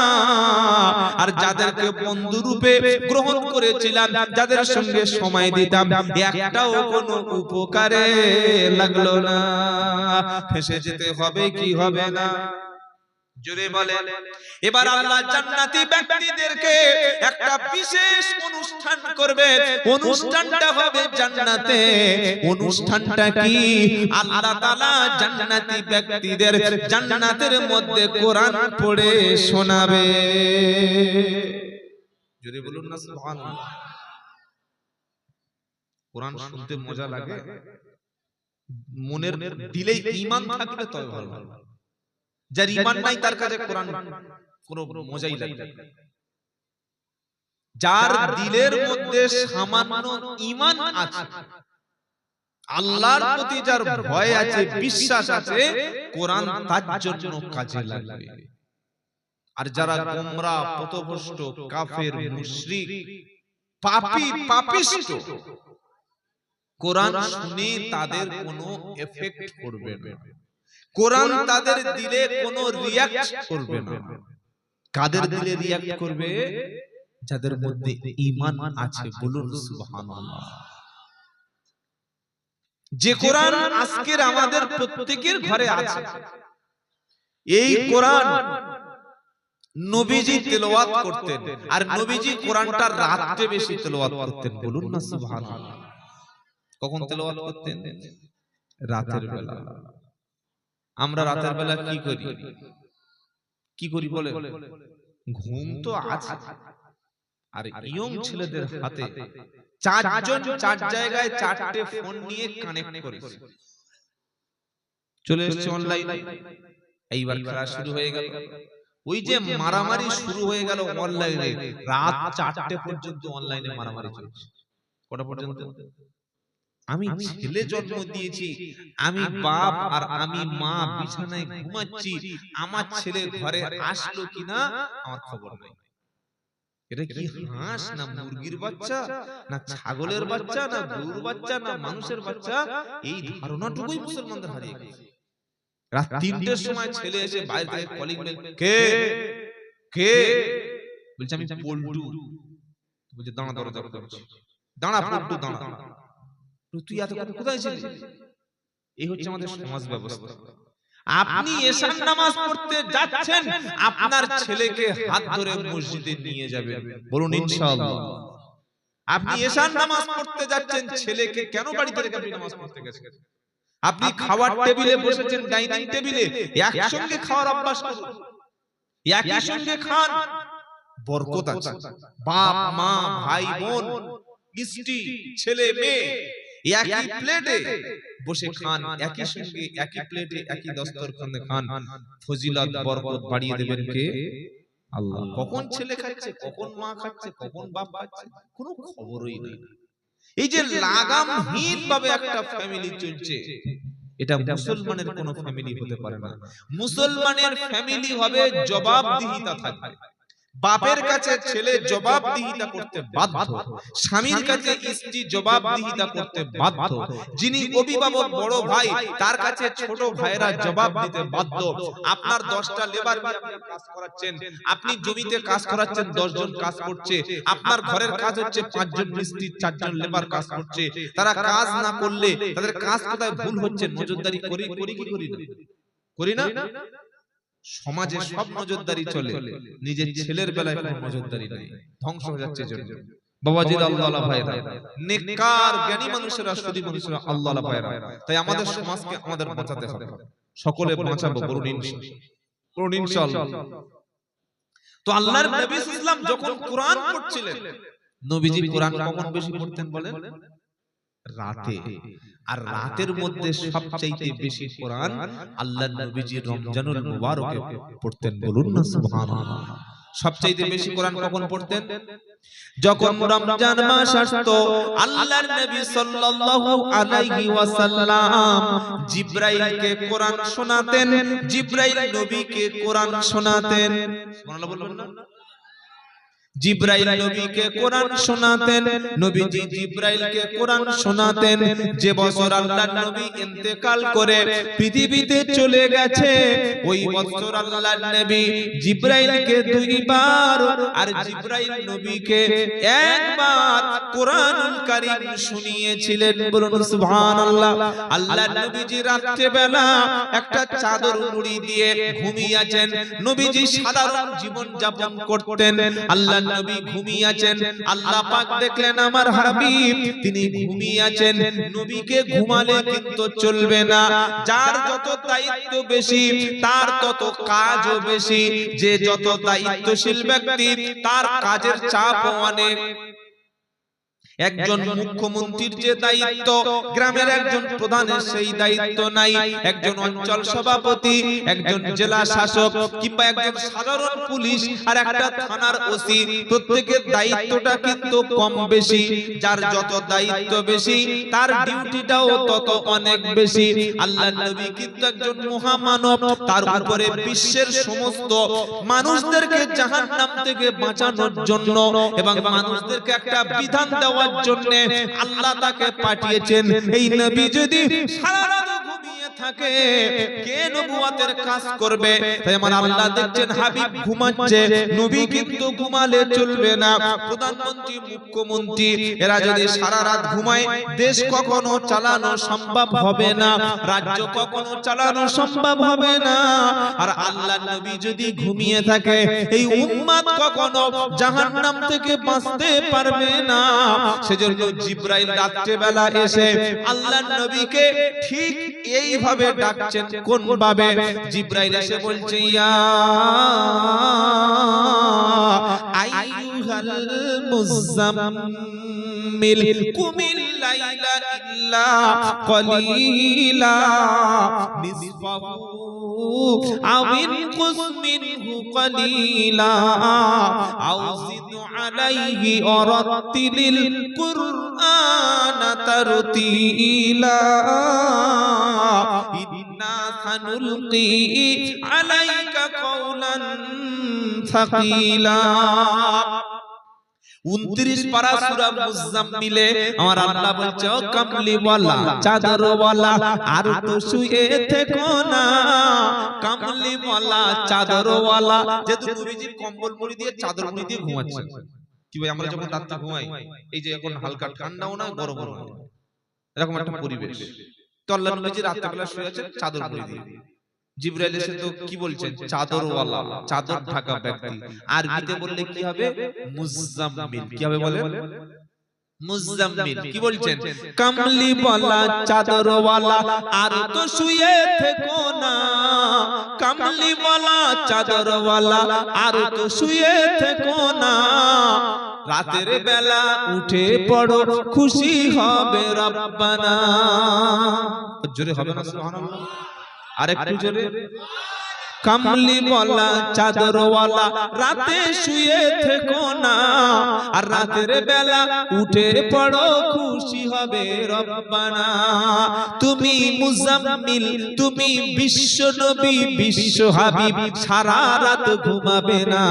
আর যাদেরকে বন্ধু রূপে গ্রহণ করেছিলাম, যাদের সঙ্গে সময় দিতাম, একটাও কোনো উপকারে লাগলো না, ফেঁসে যেতে হবে কি হবে না? জোরে বলেন। এবার আল্লাহ জান্নাতি ব্যক্তিদেরকে একটা বিশেষ অনুষ্ঠান করবে, অনুষ্ঠানটা হবে জান্নাতে। অনুষ্ঠানটা কি? আল্লাহ তাআলা জান্নাতি ব্যক্তিদের জান্নাতের মধ্যে কোরআন পড়ে শোনাবে। জোরে বলুন না সুবহানাল্লাহ। কোরআন শুনতে মজা লাগে, মনের দিলে ঈমান থাকলে তবে ভালো লাগে। যার ঈমান নাই তার কাছে কোরআন কোনো মজাই লাগে না। যার দিলের মধ্যে সামান্য ঈমান আছে, আল্লাহর প্রতি যার ভয় আছে, বিশ্বাস আছে, কোরআন তার জন্য কাজে লাগবে। আর যারা গোমরা, পথভ্রষ্ট, কাফের, মুশরিক, পাপী, পাপিষ্ট, কোরআন শুনে তাদের কোনো এফেক্ট করবে না, কোরআন তাদের দিলে কোনো রিঅ্যাক্ট করবে না। কাদের দিলে রিঅ্যাক্ট করবে? যাদের মধ্যে ঈমান আছে। বলুন সুবহানাল্লাহ। যে কোরআন আজকের আমাদের প্রত্যেকের ঘরে আছে, এই কোরআন নবীজি তেলাওয়াত করতেন, আর নবীজি কোরআনটা রাতে বেশি তেলাওয়াত করতেন। বলুন না সুবহানাল্লাহ। কখন তেলাওয়াত করতেন? রাতের বেলা। আমরা রাতের বেলা কি করি? কি করি বলে? ঘুম তো আছে, আর ইয়ং ছেলেদের হাতে চারজন চার জায়গায় চারটে ফোন নিয়ে কানেক্ট করেছে, চলে এসেছে অনলাইনে। এইবার খেলা শুরু হয়ে গেল, ওই যে মারামারি শুরু হয়ে গেল অনলাইনে, রাত 4টে পর্যন্ত অনলাইনে মারামারি চলছে। কটা পর্যন্ত? আমি ছেলে জন্ম দিয়েছি, আমি বাপ আর আমি মা বিছানায় ঘুমাচ্ছি, আমার ছেলে ঘরে আসলো কিনা আমার খবর নেই। এটা কি হাঁস না মুরগির বাচ্চা, না ছাগলের বাচ্চা, না গরুর বাচ্চা, না মানুষের বাচ্চা? এই ধারণাটুকুই মুসলমানদের হারিয়ে গেছে। রাত 3টের সময় ছেলে এসে বাইরে থেকে কলিং বেল, কে কে বলছে আমি পল্টু। বলছে দাঁড়া, দরজা করছি, দাঁড়া পল্টু, দাঁড়া। তুই এত কোথায় ছিলি? এই হচ্ছে আমাদের সমাজ ব্যবস্থা। আপনি এশার নামাজ পড়তে যাচ্ছেন, আপনার ছেলেকে হাত ধরে মসজিদে নিয়ে যাবেন। বলুন ইনশাআল্লাহ। আপনি এশার নামাজ পড়তে যাচ্ছেন, ছেলেকে কেন বাড়িতে রেখে আপনি নামাজ পড়তে গেছেন? আপনি খাওয়ার টেবিলে বসেছেন, ডাইনিং টেবিলে, একসঙ্গে খাওয়ার অভ্যাস করুন, একই সঙ্গে খান, বরকত আছে। বাপ মা ভাই বোন স্ত্রী ছেলে মেয়ে একই প্লেটে বসে খান, একই সঙ্গে একই প্লেটে একই দস্তরখানে খান, ফজিলত বরকত বাড়িয়ে দেবেন কে? আল্লাহ। কখন ছেলে খাচ্ছে, কখন মা খাচ্ছে, কখন বাপ খাচ্ছে, কোনো খবরই নেই। এই যে লাগামহীন ভাবে একটা ফ্যামিলি চলছে, এটা মুসলমানের কোনো ফ্যামিলি হতে পারে না। মুসলমানের ফ্যামিলি হবে জবাবদিহিতা থাকবে। বাপের কাছে ছেলে জবাবদিহিতা করতে বাধ্য, স্বামীর কাছে স্ত্রী জবাবদিহিতা করতে বাধ্য, যিনি অভিভাবক বড় ভাই তার কাছে ছোট ভাইরা জবাব দিতে বাধ্য। আপনার 10টা লেবার কাজ করাচ্ছেন, আপনি জমিতে কাজ করাচ্ছেন, 10 জন কাজ করছে, আপনার ঘরের কাজ হচ্ছে 5 জন মিস্ত্রি 4 জন লেবার কাজ করছে। তারা কাজ না করলে তাদের কাজ কোথায় ভুল হচ্ছে নজরদারি করি কি করি না? সমাজে সব নজরদারি চলে, নিজের ছেলের বেলায় কোনো নজরদারি নেই, ধ্বংস হয়ে যাচ্ছে। বাবাজি আল্লাহওয়ালা ভাইরা, নেককার জ্ঞানী মানুষেরা, সুদী মানুষেরা, আল্লাহওয়ালা ভাইরা, তাই আমাদের সমাজকে আমাদের বাঁচাতে হবে, সকলে বাঁচাবো। বলুন ইনশাআল্লাহ। তো আল্লাহর নবী সাল্লাল্লাহু আলাইহি ওয়াসাল্লাম যখন কোরআন পড়ছিলেন, নবীজি কোরআন কখন বেশি পড়তেন বলেন? রাতে। আর রাতের মধ্যে সবচাইতে বেশি কোরআন আল্লাহর নবীজি রমজানুল মুবারকে পড়তেন। বলুন না সুবহানাল্লাহ। সবচাইতে বেশি কোরআন কখন পড়তেন? যখন রমজান মাস আসতো, আল্লাহর নবী সাল্লাল্লাহু আলাইহি ওয়াসাল্লাম জিবরাইলকে কোরআন শোনাতেন, জিবরাইল নবীকে কোরআন শোনাতেন। সুবহানাল্লাহ বলবেন না? জিবরাইল নবীকে কোরআন শোনাতেন, নবীজি জিবরাইলকে কোরআন শোনাতেন। যে বছর আল্লাহর নবী ইন্তেকাল করে পৃথিবীতে চলে গেছে, ওই বছর আল্লাহর নবী জিবরাইলকে 2 বার আর জিবরাইল নবীকে 1 বার কোরআনুল কারীম শুনিয়েছিলেন। বলুন সুবহানাল্লাহ। আল্লাহর নবীজি রাতে বেলা একটা চাদর মুড়ি দিয়ে ঘুমিয়েছেন। নবীজি সাধারণ জীবন যাপন করতেন। আল্লাহ আল্লাহর নবী ঘুমিয়ে আছেন। আল্লাহ পাক দেখলেন আমার হাবিব তিনি ঘুমিয়ে আছেন। নবীকে ঘুমালে কিন্তু চলবে না। যার যত দায়িত্ব বেশি তার তত কাজও বেশি। যে যত দায়িত্বশীল ব্যক্তি তার কাজের চাপও অনেক। একজন মুখ্যমন্ত্রীর যে দায়িত্ব, গ্রামের একজন প্রধানের সেই দায়িত্ব নাই। একজন অঞ্চল সভাপতি, একজন জেলা শাসক কিংবা একজন সাধারণ পুলিশ আর একটা থানার ওসি, প্রত্যেকের দায়িত্বটা কিন্তু কম বেশি। যার যত দায়িত্ব বেশি তার ডিউটিটাও তত অনেক বেশি। আল্লাহর নবী কিন্তু একজন মহামানব, তার উপরে বিশ্বের সমস্ত মানুষদেরকে জাহান্নাম থেকে বাঁচানোর জন্য এবং মানুষদেরকে একটা বিধান দেওয়ার জন্য আল্লাহ তাকে পাঠিয়েছেন। এই নবী যদি সারা রাত ঘুমিয়ে থাকে কে নবুয়তের কাজ করবে? তাই আমার আল্লাহ দেখছেন হাবিব ঘুমাচ্ছে, নবী কিন্তু ঘুমালে চলবে না। প্রধানমন্ত্রী, মুখ্যমন্ত্রী এরা যদি সারা রাত ঘুমায় দেশ কখনো চালানো সম্ভব হবে না, রাজ্য কখনো চালানো সম্ভব হবে না। আর আল্লাহর নবী যদি ঘুমিয়ে থাকে এই উম্মত কখনো জাহান্নাম থেকে বাঁচতে পারবে না। সেজন্য জিবরাইল রাত্রে বেলা এসে আল্লাহর নবীকে ঠিক এইভাবে ডাকছেন। কোন ভাবে? জিবরাইল এসে বলছে ইয়া আইয়ুহাল মুযাম্মিল কুমিল লাইলা ইল্লা কলিলা নিসফাহু আও ইনকুস মিনহু কলিলা আও জিদ আলাইহি ওয়ারাত্তিলিল কুরআনা তারতিলা ইন্না সানুলকি আলাইকা কওলান সাকিলা। 29 পারা সূরা মুজাম্মিলে আমার আল্লাহ বলছে ও কামলিওয়ালা চাদরওয়ালা আর তো শুয়ে থেকো না। কামলিওয়ালা চাদরওয়ালা, যেহেতু নবীজি কম্বল মুড়ি দিয়ে চাদর মুড়ি দিয়ে ঘুমাচ্ছেন। কি ভাই আমরা যখন রাতে ঘুমাই এই যে এখন হালকা ঠান্ডাও না গরমও না, এরকম একটা পরিবেশ। তো আল্লাহর নবীজি রাতে বেলা শুয়ে আছেন চাদর মুড়ি দিয়ে। জিবরাইল এসে তো কি বলছেন? চাদরওয়ালা, চাদর ঢাকা ব্যক্তি। আরবিতে বললে কি হবে? মুজাম্মিল। কি হবে বলেন? মুজাম্মিল। কি বলছেন? কামলিওয়ালা চাদরওয়ালা আর তো শুয়ে থেকো না। কামলিওয়ালা চাদরওয়ালা আর তো শুয়ে থেকো না। রাতের বেলা উঠে পড়ো খুশি হবে রব্বানা। জোরে হবে না সুবহানাল্লাহ? আরেকটু জোরে। কামলিওয়ালা চাদরওয়ালা রাতে শুয়ে থেকো না, আর রাতের বেলা উঠে পড়ো খুশি হবে রব্বানা। তুমি মুজাম্মিল, তুমি বিশ্ব নবী, বিশ্ব হাবিব, সারা রাত ঘুমাবে না।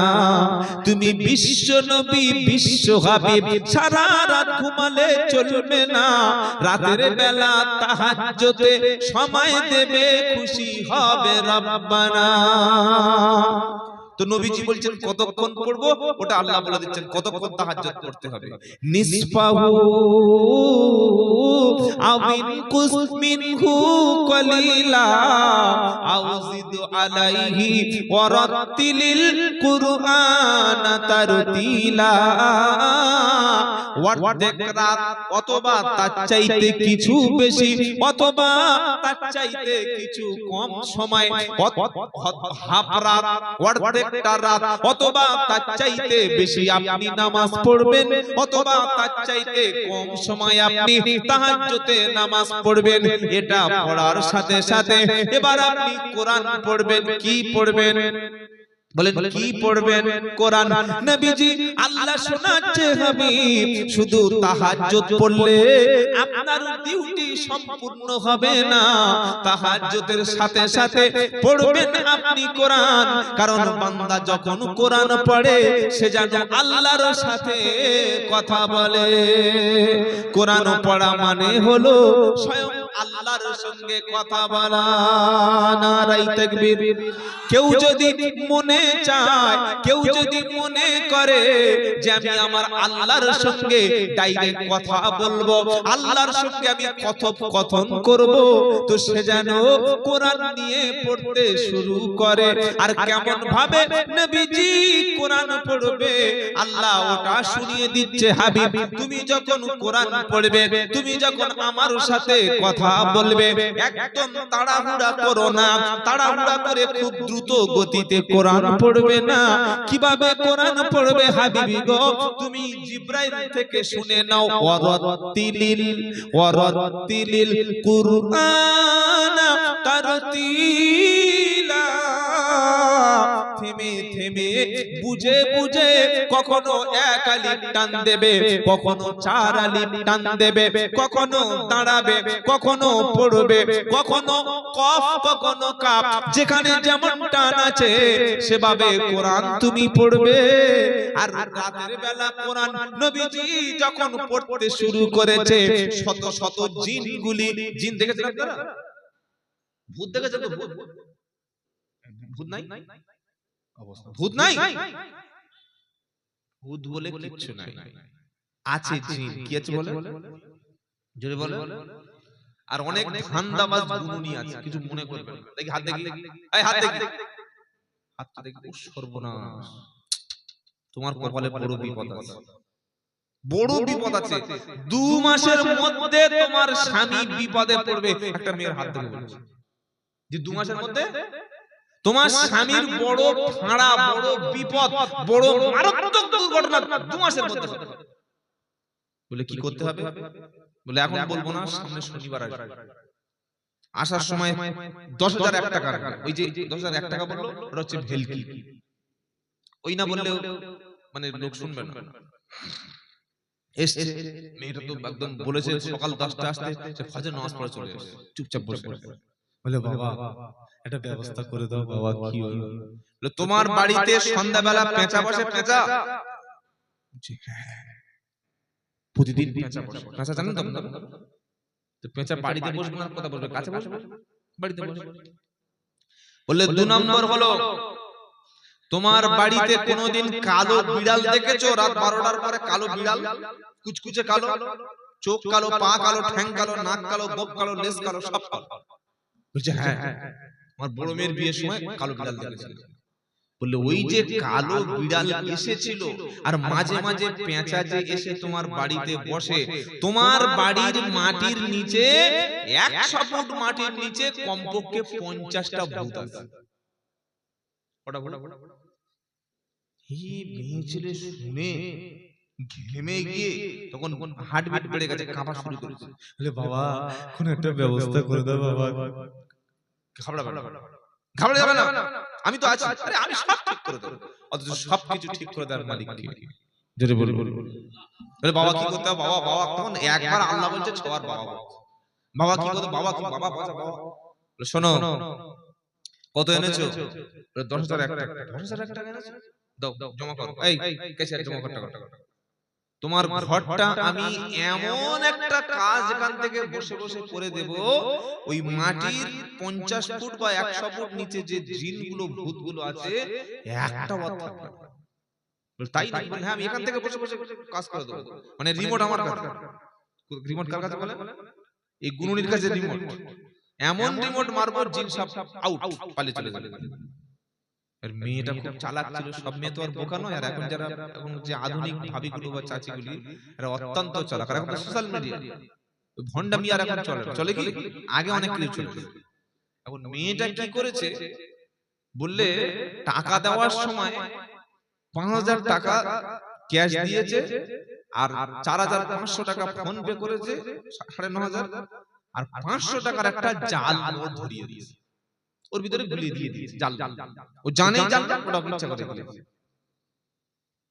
তুমি বিশ্ব নবী, বিশ্ব হাবিব, সারা রাত ঘুমালে চলবে না। রাতের বেলা তাহাজ্জুদে সময় দেবে খুশি হবে রব্বানা। তো নবীজি বলছেন কতক্ষণ পড়বো ওটা আল্লাহ বলে দিচ্ছেন কতক্ষণ তাহাজ্জুদ পড়তে হবে। নিসফাহু আও ইনকুস মিনহু কলিলা আও জিদ আলাইহি ওয়ারাত্তিলিল কুরআনা তারতিলা। অর্ধেক রাত অথবা তার চাইতে কিছু বেশি অথবা তার চাইতে কিছু কম সময়, হাফ রাত, অর্ধেকটা রাত অথবা তার চাইতে বেশি আপনি নামাজ পড়বেন অথবা তার চাইতে কম সময় আপনি তাহাজ্জুদে নামাজ পড়বেন। এটা পড়ার সাথে সাথে এবার আপনি কোরআন পড়বেন। কি পড়বেন বলেন? কি পড়বেন? কোরআন। নবীজি আল্লাহ শোনাচ্ছে হাবিব শুধু তাহাজ্জুদ পড়লে আপনার ডিউটি সম্পূর্ণ হবে না, তাহাজ্জুদের সাথে সাথে পড়বেন আপনি কোরআন। কারণ বান্দা যখন কোরআন পড়ে সে যেন আল্লাহর সাথে কথা বলে। কোরআন পড়া মানে হলো স্বয়ং আল্লাহর সঙ্গে কথা বলা। নারায়ে তাকবীর। কেউ যদি মনে চায়, কেউ যদি মনে করে যে আমি আমার আল্লাহর সঙ্গে ডাইরেক্ট কথা বলবো, আল্লাহর সঙ্গে আমি কথোপকথন করব, তো সে যেন কোরআন নিয়ে পড়তে শুরু করে। আর কেমন ভাবে নবীজি কোরআন পড়বে আল্লাহ ওটা শুনিয়ে দিচ্ছে। হাবিব, তুমি যখন কোরআন পড়বে, তুমি যখন আমার সাথে কথা বলবে, একদম তাড়াহুড়া করো না, তাড়াহুড়া করে খুব দ্রুত গতিতে কোরআন পড়বে না। কিভাবে কোরআন পড়বে হাবিবি গো, তুমি জিবরাইল থেকে শুনে নাও। ওয়ারাত্তিলিল কুরআনা তারতিলা। থেমে থেমে বুঝে বুঝে কখনো এক আলিফ টান দেবে, কখনো চার আলিফ টান দেবে, কখনো দাঁড়াবে, কখনো পড়বে, কখনো কফ, কখনো কাফ, যেখানে যেমন টান আছে সেভাবে কোরআন তুমি পড়বে। আর রাতের বেলা কোরআন নবীজি যখন পড়তে শুরু করেছে, শত শত জিনগুলি, জিন দেখেছেন আপনারা? ভূত দেখেছেন তো? ভূত নাই? ভূত নাই? ভূত বলে কিচ্ছু নাই, আছে জিন। কি আছে বলে? জোরে বলে। আর অনেক ধান্দাবাজ গুণী আছে, কিছু মনে করবেন না। দেখি হাত, দেখি এই হাত, দেখি হাতটা দেখি। ও সর্বনাশ, তোমার কপালে বড় বিপদ আছে, বড় বিপদ আছে। 2 মাসের মধ্যে তোমার স্বামী বিপদে পড়বে। একটা মেয়ের হাত ধরে বলছে যে 2 মাসের মধ্যে তোমার স্বামীর বড় ফাঁড়া, বড় বিপদ, বড় মারাত্মক দুর্ঘটনা 2 মাসের মধ্যে হবে। বলে কি করতে হবে? বলে এখন বলবো না, সামনে শনিবার আসবে, আসার সময় 10,001 টাকা, ওই যে 10,001 টাকা বললো ওটা হচ্ছে ভেলকি। ওই না বললেও মানে লোক শুনবে না। এসছে মেয়েটা তো একদম বলেছে সকাল 10টা আসতে, সে ফজর নামাজ পড়ে চলে এসেছে, চুপচাপ বসে। বলে বাবা একটা ব্যবস্থা করে দাও বাবা। কি হলো? বলে তোমার বাড়িতে সন্ধ্যাবেলা পেঁচা বসে। পেঁচা প্রতিদিন পেঁচা বসে। পেঁচা জানেন তো? তো পেঁচা বাড়িতে বসবে না, কথা বলবে, কাছে বসবে, বাড়িতে বসবে। বলে 2 নম্বর হলো, তোমার বাড়িতে কোনোদিন কালো বিড়াল দেখেছো? রাত 12টার পরে কালো বিড়াল, কুচকুচে কালো, চোখ কালো, পা কালো, ঠ্যাং কালো, নাক কালো, গোপ কালো, লেজ কালো, সব কালো। বলছে হ্যাঁ, আমার বড় মেয়ের বিয়ের সময় কালো বিড়াল দেখেছিল। বললে ওই যে কালো বিড়াল এসেছিল আর মাঝে মাঝে পেঁচা যে এসে তোমার বাড়িতে বসে, তোমার বাড়ির মাটির নিচে 100 ফুট মাটির নিচে কমপক্ষে 50টা ভূত আছে। ওটা ছেলে শুনে ঘেমে গিয়ে তখন হার্টবিট বেড়ে গেছে, কাঁপা শুরু করেছে। বলে বাবা কোন একটা ব্যবস্থা করে দাও বাবা। ঘাবড়ে যাবে না, আমি তো আছি। আরে আমি সব ঠিক করে দেব। অথচ সবকিছু ঠিক করে দেওয়ার মালিক কে? জোরে বলি। বলে বাবা কি করতে হবে? বাবা বাবা তখন একবার আল্লাহ বলছে, ছবার বাবা বলছে। বাবা কি করতে? বাবা কি? বাবা বাবা বাবা। বলে শোনো কত এনেছো? বলে 10,001 টাকা। 10,001 টাকা এনেছো? দাও জমা করো। এই ক্যাশিয়ার জমা কর টাকা। তোমার ঘরটা আমি এমন একটা কাজ এখান থেকে বসে বসে করে দেব, ওই মাটির 50 ফুট বা 100 ফুট নিচে যে জিনগুলো ভূতগুলো আছে একটা ওয়াত থাকবে না। বলে তাই না? বলে হ্যাঁ, আমি এখান থেকে বসে বসে কাজ করে দেব। মানে রিমোট আমার কাছে। রিমোট কার কাছে বলে? এই গুনুনির কাছে রিমোট। এমন রিমোট মারবো জিন সব আউট, পালিয়ে চলে যাবে। আর মেয়েটা খুব চালাক ছিল। সব মেয়ে তো আর বোকা নয়। আর এখন যারা এখন যে আধুনিক ভাবিগুলো বা চাচিগুলি, এরা অত্যন্ত চালাক। আর এখন সোশ্যাল মিডিয়া ভন্ডামি আর এখন চলে কি? আগে অনেক কিছু চলতো। এখন মেয়েটা কি করেছে বললে, টাকা দেওয়ার সময় 5,000 টাকা ক্যাশ দিয়েছে আর 4,500 টাকা ফোন পে করেছে, 9,500, আর 500 টাকার একটা জাল নোট ধরিয়ে দিয়েছে। ওর ভিতরে গুলিয়ে দিয়ে দিয়েছে জাল। ও জানে জাল, ওটা ইচ্ছা করে দিয়েছে।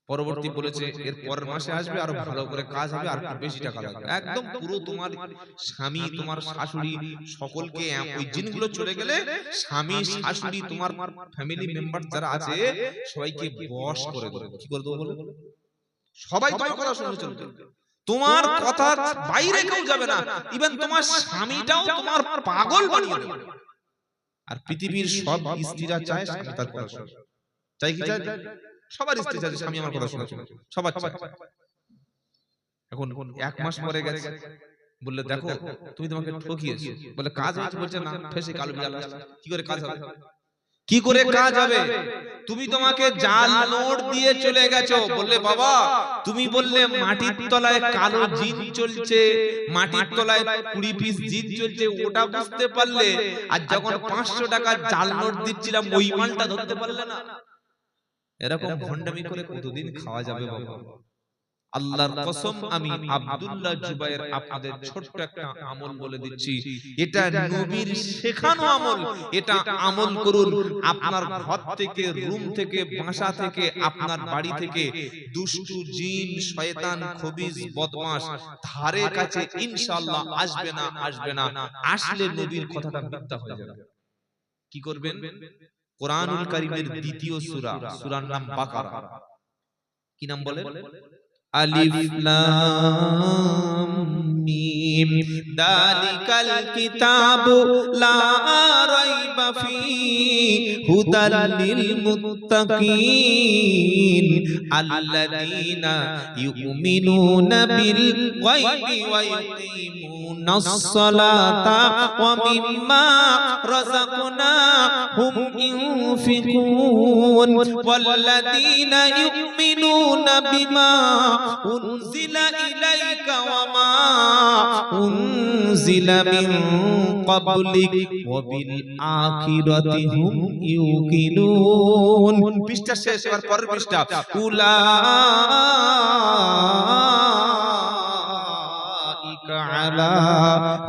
পরবর্তী বলেছে এর পরের মাসে আসবে, আরো ভালো করে কাজ হবে, আর একটু বেশি টাকা লাগবে। একদম পুরো তোমার স্বামী, তোমার শাশুড়ি সকলকে, ওই জিনগুলো চলে গেলে স্বামী, শাশুড়ি, তোমার ফ্যামিলি মেম্বার যারা আছে সবাইকে বশ করে দেবে। কি করে দেবো বলে? সবাই তোমার কথা শুনে চলবে। তোমার কথা বাইরে কেউ যাবে না, ইভেন তোমার স্বামীটাও তোমার পাগল বানিয়ে দেবে। আর পৃথিবীর সব স্ত্রীরা চায় স্বামী তার কথা শুনে, চাই কি চায়? সবার স্ত্রী চায় স্বামী আমার কথা শুনে, সবার চায়। এখন 1 মাস পরে গেছে, বললে দেখো তুমি তোমাকে ঠকিয়েছো, বলে কাজ হয়েছে, বলছে না ফেসে কালো বিড়াল আসছে। কি করে কাজ হবে? কি করে কাজ হবে? তুমি তোমাকে জাল নোট দিয়ে চলে গেছো, বললে বাবা তুমি বললে মাটির তলায় কালো জিন চলছে, মাটির তলায় 20 পিস জিন চলছে, ওটা বুঝতে পারলে। আর যখন 500 টাকা জাল নোট দিচ্ছিলাম ওই মালটা ধরতে পারলে না। এরকম ভন্ডামি করে কতদিন খাওয়া যাবে বাবা? আল্লাহর কসম, আমি আব্দুল্লাহ জুবায়ের আপনাদের ছোট্ট একটা আমল বলে দিচ্ছি, এটা নবীর শেখানো আমল। এটা আমল করুন। আপনার ঘর থেকে, রুম থেকে, বাসা থেকে, আপনার বাড়ি থেকে দুষ্টু জিন, শয়তান, খবিস, বদমাশ ধারে কাছে ইনশাআল্লাহ আসবে না, আসবে না। আসলে নবীর কথাটা মিথ্যা হয়ে যাবে। কি করবেন? কোরআনুল কারীমের দ্বিতীয় সূরা, সূরার নাম বাকারা। কি নাম বলে? আলিফ লাম মিম যালিকাল কিতাবু লা রাইবা ফীহি হুদাল লিল মুত্তাকিন আল্লাযীনা ইউমিনুনা বিল গায়বি ওয়া ইউকিমুনাস সালাতা ওয়া মিম্মা রাযাকনাহুম ইউনফিকুন ওয়াল্লাযীনা ইউমিনুনা বিমা উনজিলা ইলাইকা ওয়া মা উনজিলা মিন ক্বাবলিক ওয়া বিল আখিরাতি হুম ইউকিনুন। পৃষ্ঠা শেষ, এবার পরের পৃষ্ঠা। উলাইকা আলা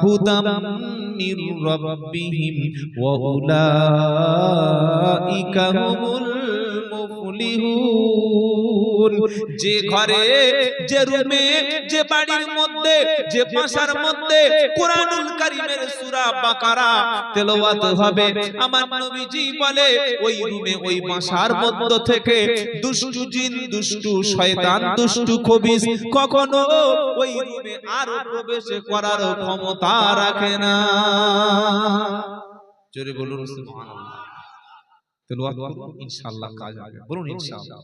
হুদাম মির রাব্বিহিম ওয়া উলাইকা হুমুল মুফলিহুন। যে ঘরে, যে রুমে, যে বাড়ির মধ্যে, যে বাসার মধ্যে কোরআনুল কারীমের সূরা বাকারা তেলাওয়াত হবে, আমার নবীজি বলে ওই রুমে, ওই বাসার মধ্য থেকে দুষ্টু জিন, দুষ্টু শয়তান, দুষ্টু খবিস কখনো ওই রুমে আর প্রবেশ করার ক্ষমতা রাখে না। জোরে বলুন সুবহানাল্লাহ। তেলাওয়াত করুন, ইনশাআল্লাহ কাজ হবে। বলুন ইনশাআল্লাহ।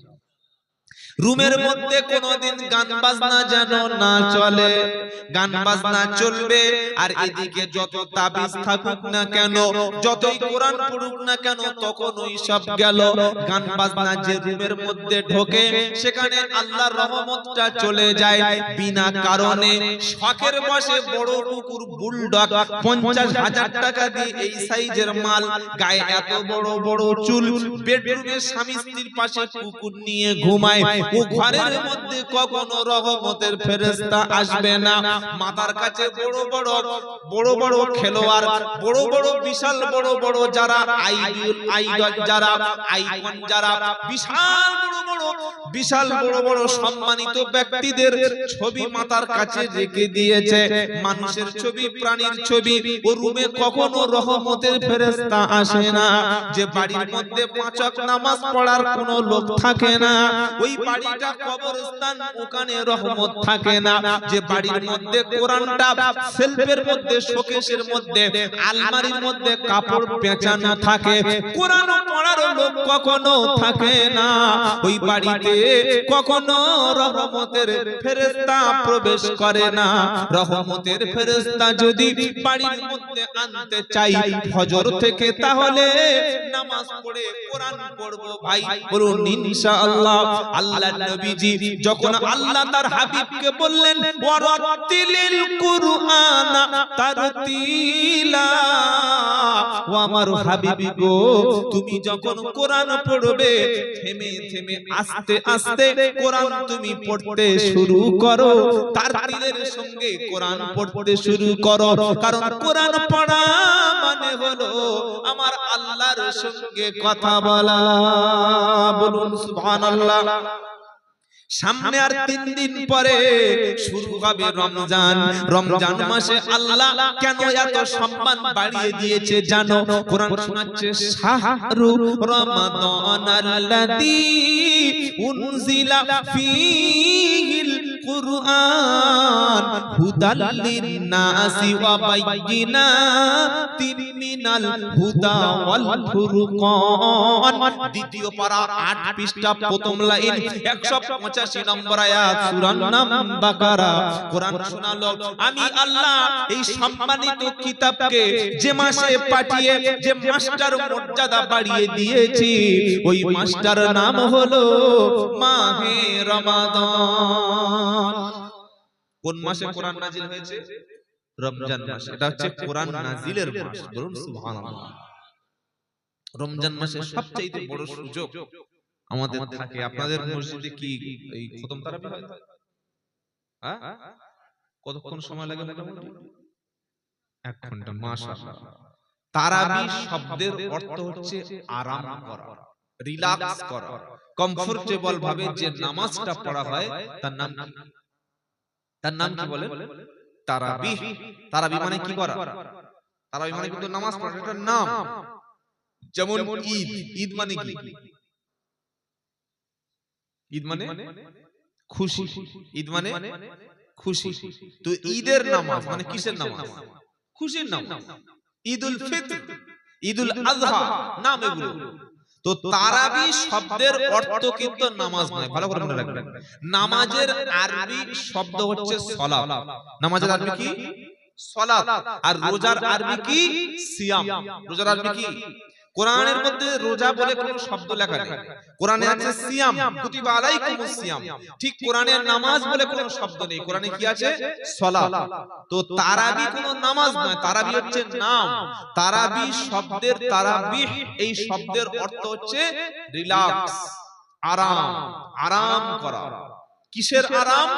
রুমের মধ্যে কোনদিন গান বাজনা যেন না চলে, গান বাজনা চলবে। আর এদিকে যত তাবিজ থাকুক না কেন, যতই কোরআন পড়ুক না কেন, তখন ওই সব গেল। গান বাজনা যে রুমের মধ্যে ঢোকে, সেখানে আল্লাহর রহমতটা চলে যায় বিনা কারণে। শখের বসে বড় কুকুর বুলডগ 50,000 টাকা দিয়ে এই সাইজের মাল, গায়ে এত বড় বড় চুল, বেডরুমে স্বামী স্ত্রীর পাশে কুকুর নিয়ে ঘুমায়, ও ঘরের মধ্যে কখনো রহমতের ফেরেশতা আসবে না। মাথার কাছে বড় বড় বড় বড় খেলোয়াড়, বড় বড় বিশাল বড় বড় যারা আইডল, যারা আইকন, যারা বিশাল বড় বড় সম্মানিত ব্যক্তিদের ছবি মাথার কাছে রেখে দিয়েছে, মানুষের ছবি, প্রাণীর ছবি। ও রুমে কখনো রহমতের ফেরেশতা আসে না। যে বাড়ির মধ্যে 5 ওয়াক্ত নামাজ পড়ার কোনো লোক থাকে না, ওই বাড়িটা কবরস্থান, ওখানে রহমত থাকে না। যে বাড়ির মধ্যে কোরআনটা সেলফের মধ্যে, শোকেসের মধ্যে, আলমারির মধ্যে কাপড় পেঁচানো থাকে, কোরআন পড়ার লোক কখনো থাকে না, ওই বাড়িতে কখনো রহমতের ফেরেশতা প্রবেশ করে না। রহমতের ফেরেশতা যদি বাড়ির মধ্যে আনতে চাই ফজর থেকে, তাহলে নামাজ পড়ে কোরআন পড়বো ভাই, বলুন ইনশাআল্লাহ। আল্লাহর নবীজি যখন আল্লাহ তার হাবিবকে বললেন ওয়ারাতিলিল কুরআনা তারতিলা, ও আমার হাবিবি গো, তুমি যখন কোরআন পড়বে থেমে থেমে আস্তে আস্তে কোরআন তুমি পড়তে শুরু করো, তারতিলের সঙ্গে কোরআন পড়তে শুরু করো। কারণ কোরআন পড়া মানে হলো আমার আল্লাহর সঙ্গে কথা বলা। বলুন সুবহানাল্লাহ। সামনে আর 3 দিন পরে শুরু হবে রমজান। রমজান মাসে আল্লাহ কেন এত সম্মান বাড়িয়ে দিয়েছে জানো? কোরআন শোনাচ্ছে, শাহরু রমাদানাল্লাযী উনজিলা ফীহিল কুরআন হুদাল লিন-নাসি ওয়া বাইয়িনাতিন মিনাল হুদা ওয়াল ফুরকান। দ্বিতীয় পারা 8 পৃষ্ঠা প্রথম লাইন 185 নম্বর আয়াত সূরার নাম বাকারা। কোরআন শোনালো আমি আল্লাহ এই সম্মানিত কিতাবকে যে মাসে পাঠিয়ে যে মাসটার মর্যাদা বাড়িয়ে দিয়েছি ওই মাসটার নাম হলো মাহে রমাদান। কোন মাসে কোরআন নাজিল হয়েছে? রমজান মাস। এটা হচ্ছে কোরআন নাজিলের মাস। বলুন সুবহানাল্লাহ। রমজান মাসে সবচেয়ে বড় সুযোগ আমাদের থাকে। আপনাদের মসজিদে কি এই খতম তারাবি হয়? হ্যাঁ, কতক্ষণ সময় লাগে মোটামুটি? 1 ঘন্টা। মাশাআল্লাহ। তারাবি শব্দের অর্থ হচ্ছে আরাম করা, রিল্যাক্স করা, কমফোর্টেবল ভাবে যে নামাজটা পড়া হয় তার নাম কি? তার নাম কি বলেন? তারাবি। তারাবি মানে কি করা? তারাবি মানে কিন্তু নামাজ পড়া, এটার নাম। যেমন ঈদ। ঈদ মানে কি? ঈদ মানে খুশি। ঈদ মানে খুশি। তো ঈদের নামাজ মানে কিসের নামাজ? খুশির নামাজ। ঈদুল ফিতর, ঈদুল আযহা নাম এগুলো। তো তারাবি শব্দের অর্থ কিন্তু নামাজ নয়, ভালো করে মনে রাখবেন। নামাজের আরবি শব্দ হচ্ছে সালাত। নামাজের আরবি কি? সালাত। আর রোজার আরবি কি? সিয়াম। রোজার আরবি কি? কোরআনের মধ্যে রোজা বলে কোনো শব্দ লেখা নেই। কোরআনে আছে সিয়াম, কুতিবা আলাইকুমুস সিয়াম। ঠিক কোরআনে নামাজ বলে কোনো শব্দ নেই। কোরআনে কি আছে? সালাত। তো তারাবি কোনো নামাজ নয়, তারাবি হচ্ছে নাম। তারাবি শব্দের তারাবিহ এই শব্দের অর্থ হচ্ছে রিল্যাক্স, আরাম, আরাম করা। কিসের আরাম?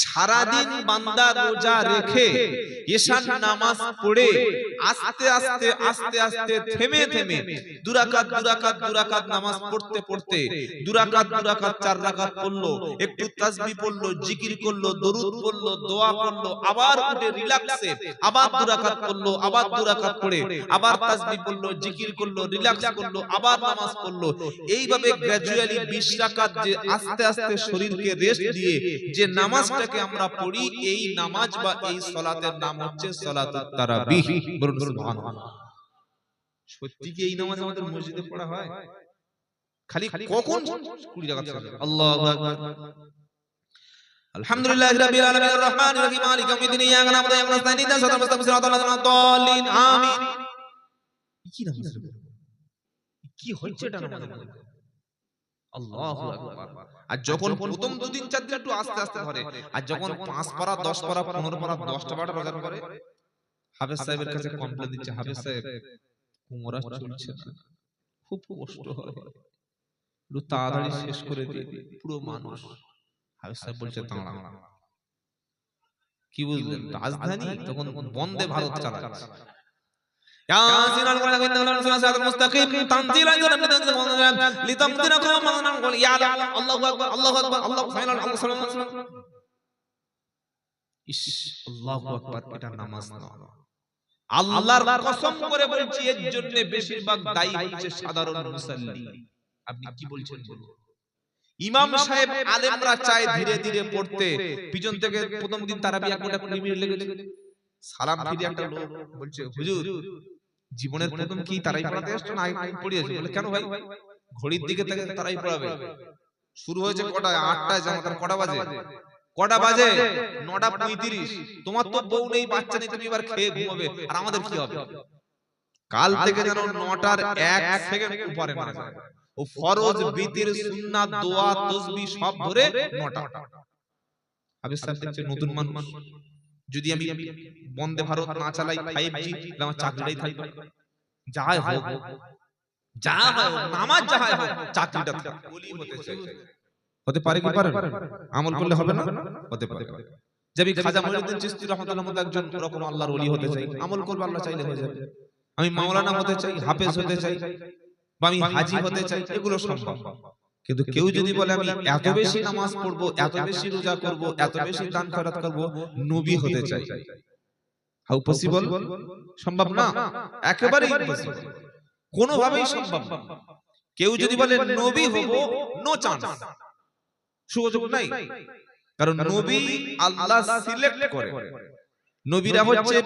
সারাদিন বান্দা রোজা রেখে ঈশার নামাজ পড়ে আস্তে আস্তে আস্তে আস্তে থেমে থেমে দুরাকাত দুরাকাত দুরাকাত নামাজ পড়তে পড়তে দুরাকাত দুরাকাত 4 রাকাত পড়লো, একটু তাসবিহ পড়লো, জিকির করলো, দরুদ পড়লো, দোয়া করলো, আবার উঠে রিল্যাক্সে আবার দুরাকাত পড়লো, আবার দুরাকাত পড়ে আবার তাসবিহ পড়লো, জিকির করলো, রিল্যাক্স করলো, আবার নামাজ পড়লো। এইভাবে গ্র্যাজুয়ালি 20 রাকাত যে আস্তে আস্তে শরীরকে রেস্ট দিয়ে যে নামাজ আমরা পড়ি, এই নামাজ বা এই সালাতের নাম হচ্ছে সালাতুত তারাবিহ। বলুন সুবহানাল্লাহ। সত্যি কি এই নামাজ আমাদের মসজিদে পড়া হয়? খালি কখন 20 রাকাত পড়ে? আল্লাহু আকবার। আলহামদুলিল্লাহি রাব্বিল আলামিন আর রহমানির রহিম মালিকি ইয়াউমিদ্দিন ইয়াকা না'বুদু ওয়া ইয়াকা নাস্তাঈন ইহদিনাস সিরাতাল মুস্তাকিম সিরাতাল লাযিনা আন'আমতা আলাইহিম আমিন। কি নামাজ? কি হচ্ছে এটা নামাজের মধ্যে? আল্লাহু আকবার। আর যখন প্রথম 2 দিন 4 দিন একটু আস্তে আস্তে ধরে, আর যখন 5 পারা 10 পারা 15 পারা 10টা পারা রোজা করে হাফেজ সাহেবের কাছে কমপ্লেইন দিচ্ছে, হাফেজ সাহেব উমরা চলছে না, খুব কষ্ট হয়, একটু তাড়াতাড়ি শেষ করে দিন পুরো মানুষ। হাফেজ সাহেব বলছে দাঁড়া, কি বুঝলেন? রাজধানী তখন বন্দে ভারত চালাচ্ছে। ياسين القرآن إنه لصراط المستقيم تنزيل لتنذر قوما من يعلم الله أكبر الله أكبر الله سبحانه وتعالى ইস আল্লাহু আকবার। এটা নামাজ না। আল্লাহর কসম করে বলছি এর জন্য বেশিরভাগ দায়ী হচ্ছে সাধারণ মুসল্লি। আপনি কি বলছেন বলুন? ইমাম সাহেব আলেমরা চায় ধীরে ধীরে পড়তে, পিছন থেকে প্রথম দিন তারাবি 1 ঘন্টা 20 মিনিট লেগেছে, সালাম ফিরে একটা লোক বলছে হুজুর জীবনের প্রথম কি তারাই পড়াতে আসছো না আগে পড়িয়েছো? বলে কেন ভাই? ঘড়ির দিকে থেকে তারাই পড়াবে। শুরু হয়েছে কটায়? 8টায়, জামাতের কটা বাজে? কটা বাজে? 9:35। তোমার তো বউ নেই, বাচ্চা নেই, তুমি এবার খেয়ে ঘুমাবে, আর আমাদের কি হবে? কাল থেকে যেন 9টার 1 সেকেন্ড উপরে না যায়। ও ফরজ, বিতির, সুন্নাত, দোয়া, তাসবিহ সব ধরে 9টা। হাফেজ সাহেব দেখছে নতুন মানুষ, যদি আমি বন্দে ভারত না চালাই 5G, তাহলে আমার চাকরিটাই থাকবে। যাই হোক, যা হয় নামাজ যা হয় চাকরিটা ওলি হতে চাই। হতে পারে কি পারে? আমল করলে হবে না? হতে পারে। যাবি খাজা মঈনুদ্দিন চিশতি রাহমাতুল্লাহ মত একজন এরকম আল্লাহর ওলি হতে চাই, আমল করবে, আল্লাহ চাইলে হয়ে যাবে। আমি মাওলানা হতে চাই, হাফেজ হতে চাই, বা আমি হাজী হতে চাই, এগুলো সম্ভব। কিন্তু কেউ যদি বলে আমি এত বেশি নামাজ পড়বো, এত বেশি রোজা করব, এত বেশি দান খয়রাত করব, নবী হতে চাই, হাউ পসিবল? সম্ভব না, একেবারেই ইম্পসিবল, কোনোভাবেই সম্ভব না। কেউ যদি বলে নবী হব, নো চান্স, সুযোগ নাই। কারণ নবী আল্লাহ সিলেক্ট করে, নবীরা হচ্ছে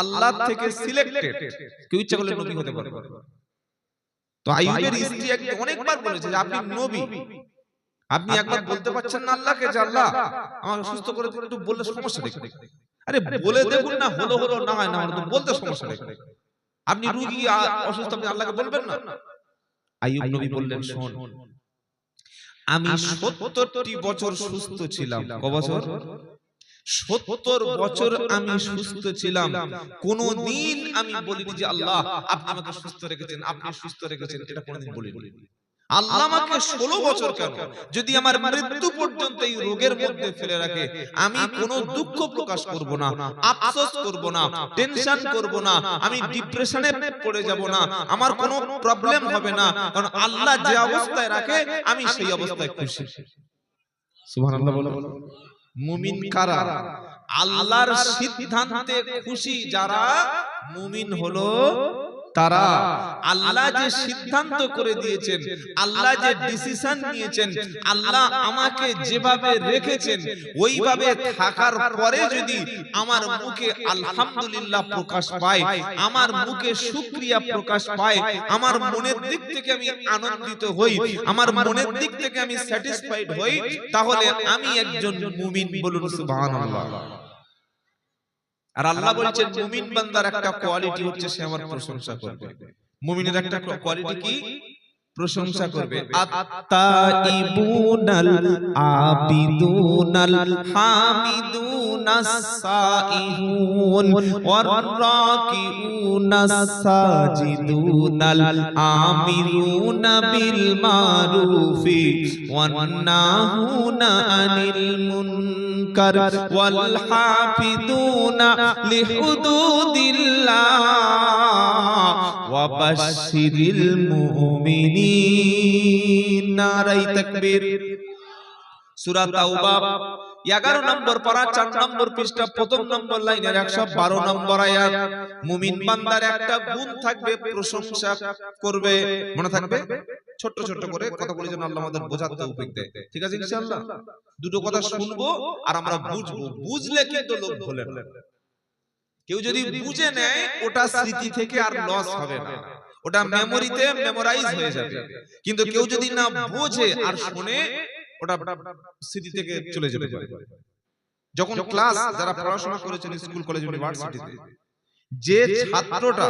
আল্লাহ থেকে সিলেক্টেড, কেউ ইচ্ছা করলে নবী হতে পারে। তো আইয়ুবের স্ত্রী অনেকবার বলেছে যে আপনি নবী, আপনি একবার বলতে পারছেন না আল্লাহকে যে আল্লাহ আমাকে সুস্থ করে দিন, একটু বললে সমস্যা দেখুন। আরে বলে দেখুন না, হলো হলো, না হয় না হলো, তো বলতে সমস্যা দেখুন। আপনি রোগী অসুস্থ, আপনি আল্লাহকে বলবেন না? আইয়ুব নবী বললেন, শোন, আমি 70টি বছর সুস্থ ছিলাম। ক বছর? 70 বছর আমি সুস্থ ছিলাম। কোনদিন আমি বলিনি যে আল্লাহ আপনি আমাকে সুস্থ রেখেছেন, আপনি সুস্থ রেখেছেন, এটা কোনদিন বলিনি। আল্লাহ আমাকে 16 বছর কেন, যদি আমার মৃত্যু পর্যন্ত এই রোগের মধ্যে ফেলে রাখে, আমি কোনো দুঃখ প্রকাশ করব না, আফসোস করব না, টেনশন করব না, আমি ডিপ্রেশনে পড়ে যাব না, আমার কোনো প্রবলেম হবে না, কারণ আল্লাহ যে অবস্থায় রাখে আমি সেই অবস্থায় খুশি। সুবহানাল্লাহ বলো। মুমিন কারা? আল্লাহর সিদ্ধান্তে খুশি যারা, মুমিন হলো তারা। আল্লাহ যে সিদ্ধান্ত করে দিয়েছেন, আল্লাহ যে ডিসিশন নিয়েছেন, আল্লাহ আমাকে যেভাবে রেখেছেন ওইভাবে থাকার পরে যদি আমার মুখে আলহামদুলিল্লাহ প্রকাশ পায়, আমার মুখে শুকরিয়া প্রকাশ পায়, আমার মনের দিক থেকে আমি আনন্দিত হই, আমার মনের দিক থেকে আমি স্যাটিসফাইড হই, তাহলে আমি একজন মুমিন। বলুন সুবহানাল্লাহ। আর আল্লাহ বলেছেন মুমিন বান্দার একটা কোয়ালিটি হচ্ছে সে আমার প্রশংসা করবে। মুমিনের একটা কোয়ালিটি কি? প্রশংসা করবে। আত-তাইবুনাল আবিদুনাল হামিদুনাস সাইহুন ওয়ার-রাকিউনাস সাজিদুনাল আমিরুনা বিল মারুফি ওয়ান-নাহুনা আনিল মুনকার ওয়াল হাফিদুনা লিহুদুদিল্লাহ ওয়া বাশশিরিল মুমিনিন। নারায়ে তাকবীর। সূরা তাওবা 11 নম্বর পারা 4 নম্বর পৃষ্ঠা প্রথম নম্বর লাইনের 112 নম্বর আয়াত। মুমিন বান্দার একটা গুণ থাকবে, প্রশংসা করবে। মনে থাকবে? ছোট ছোট করে কথাগুলো যেন আল্লাহ আমাদের বোঝাতে তৌফিক দেয়। ঠিক আছে ইনশাআল্লাহ? দুটো কথা শুনবো আর আমরা বুঝবো, বুঝলে কিন্তু লোক ভোলে না। কেউ যদি বুঝে নেয় ওটা স্মৃতি থেকে আর লস হবে না, ওটা মেমোরিতে মেমোরাইজ হয়ে যাবে। কিন্তু কেউ যদি না বোঝে আর শুনে, ওটা স্মৃতি থেকে চলে যেতে পারে। যখন ক্লাস যারা পড়াশোনা করেছেন স্কুল কলেজ ইউনিভার্সিটিতে, যে ছাত্রটা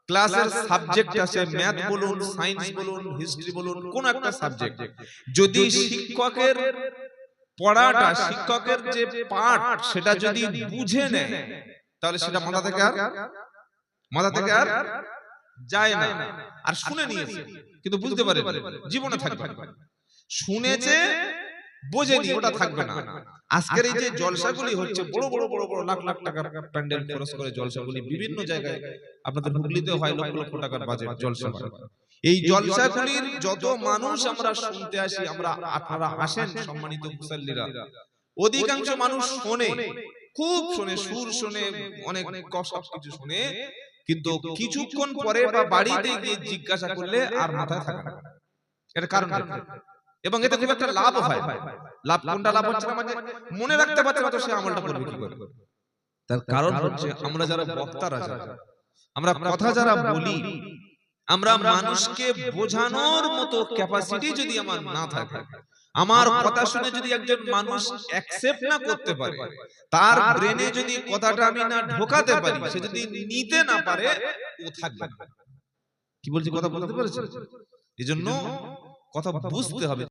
ক্লাসের সাবজেক্ট আছে, ম্যাথ বলুন, সায়েন্স বলুন, হিস্ট্রি বলুন, কোন একটা সাবজেক্ট, যদি শিক্ষকের পড়াটা, শিক্ষকের যে পাঠ সেটা যদি বুঝে নেয়, তাহলে সেটা মাথা থেকে আর যায় না। আর শুনে নিয়েছে কিন্তু বুঝতে পারে জীবনে থাকবে, শুনেছে বোঝেনি, ওটা থাকবে না। আজকের এই যে জলসাগুলি হচ্ছে, বড় বড় বড় বড় লাখ লাখ টাকার প্যান্ডেল খরচ করে জলসাগুলি বিভিন্ন জায়গায়, আপনাদের হুগলিতে হয় লক্ষ লক্ষ টাকার বাজেট জলসা। এই জলসাগুলির যত মানুষ আমরা শুনতে আসি, আমরা আপনারা আসেন সম্মানিত মুসাল্লিরা, অধিকাংশ মানুষ শোনে, খুব শোনে, সুর শোনে, অনেক সব কিছু শোনে, কিন্তু কিছুক্ষণ পরে বা বাড়িতে গিয়ে জিজ্ঞাসা করলে আর মাথায় থাকে না। এর কারণ এবং এতে খুব একটা লাভ হয়। লাভ কোনটা লাভ হচ্ছে না, মানে মনে রাখতে পারছে না, তো সে আমলটা করবে কি করে? তার কারণ হচ্ছে আমরা যারা বক্তারা, আমরা কথা যারা বলি, আমরা মানুষকে বোঝানোর মতো ক্যাপাসিটি যদি আমার না থাকে, আমার কথা শুনে যদি একজন মানুষ অ্যাকসেপ্ট না করতে পারে, তার ব্রেনে যদি কথাটা আমি না ঢোকাতে পারি, সে যদি নিতে না পারে, ও থাকবে না। কি বলছি কথা বলতে পারছেন? এজন্য কথা বুঝতে হবে।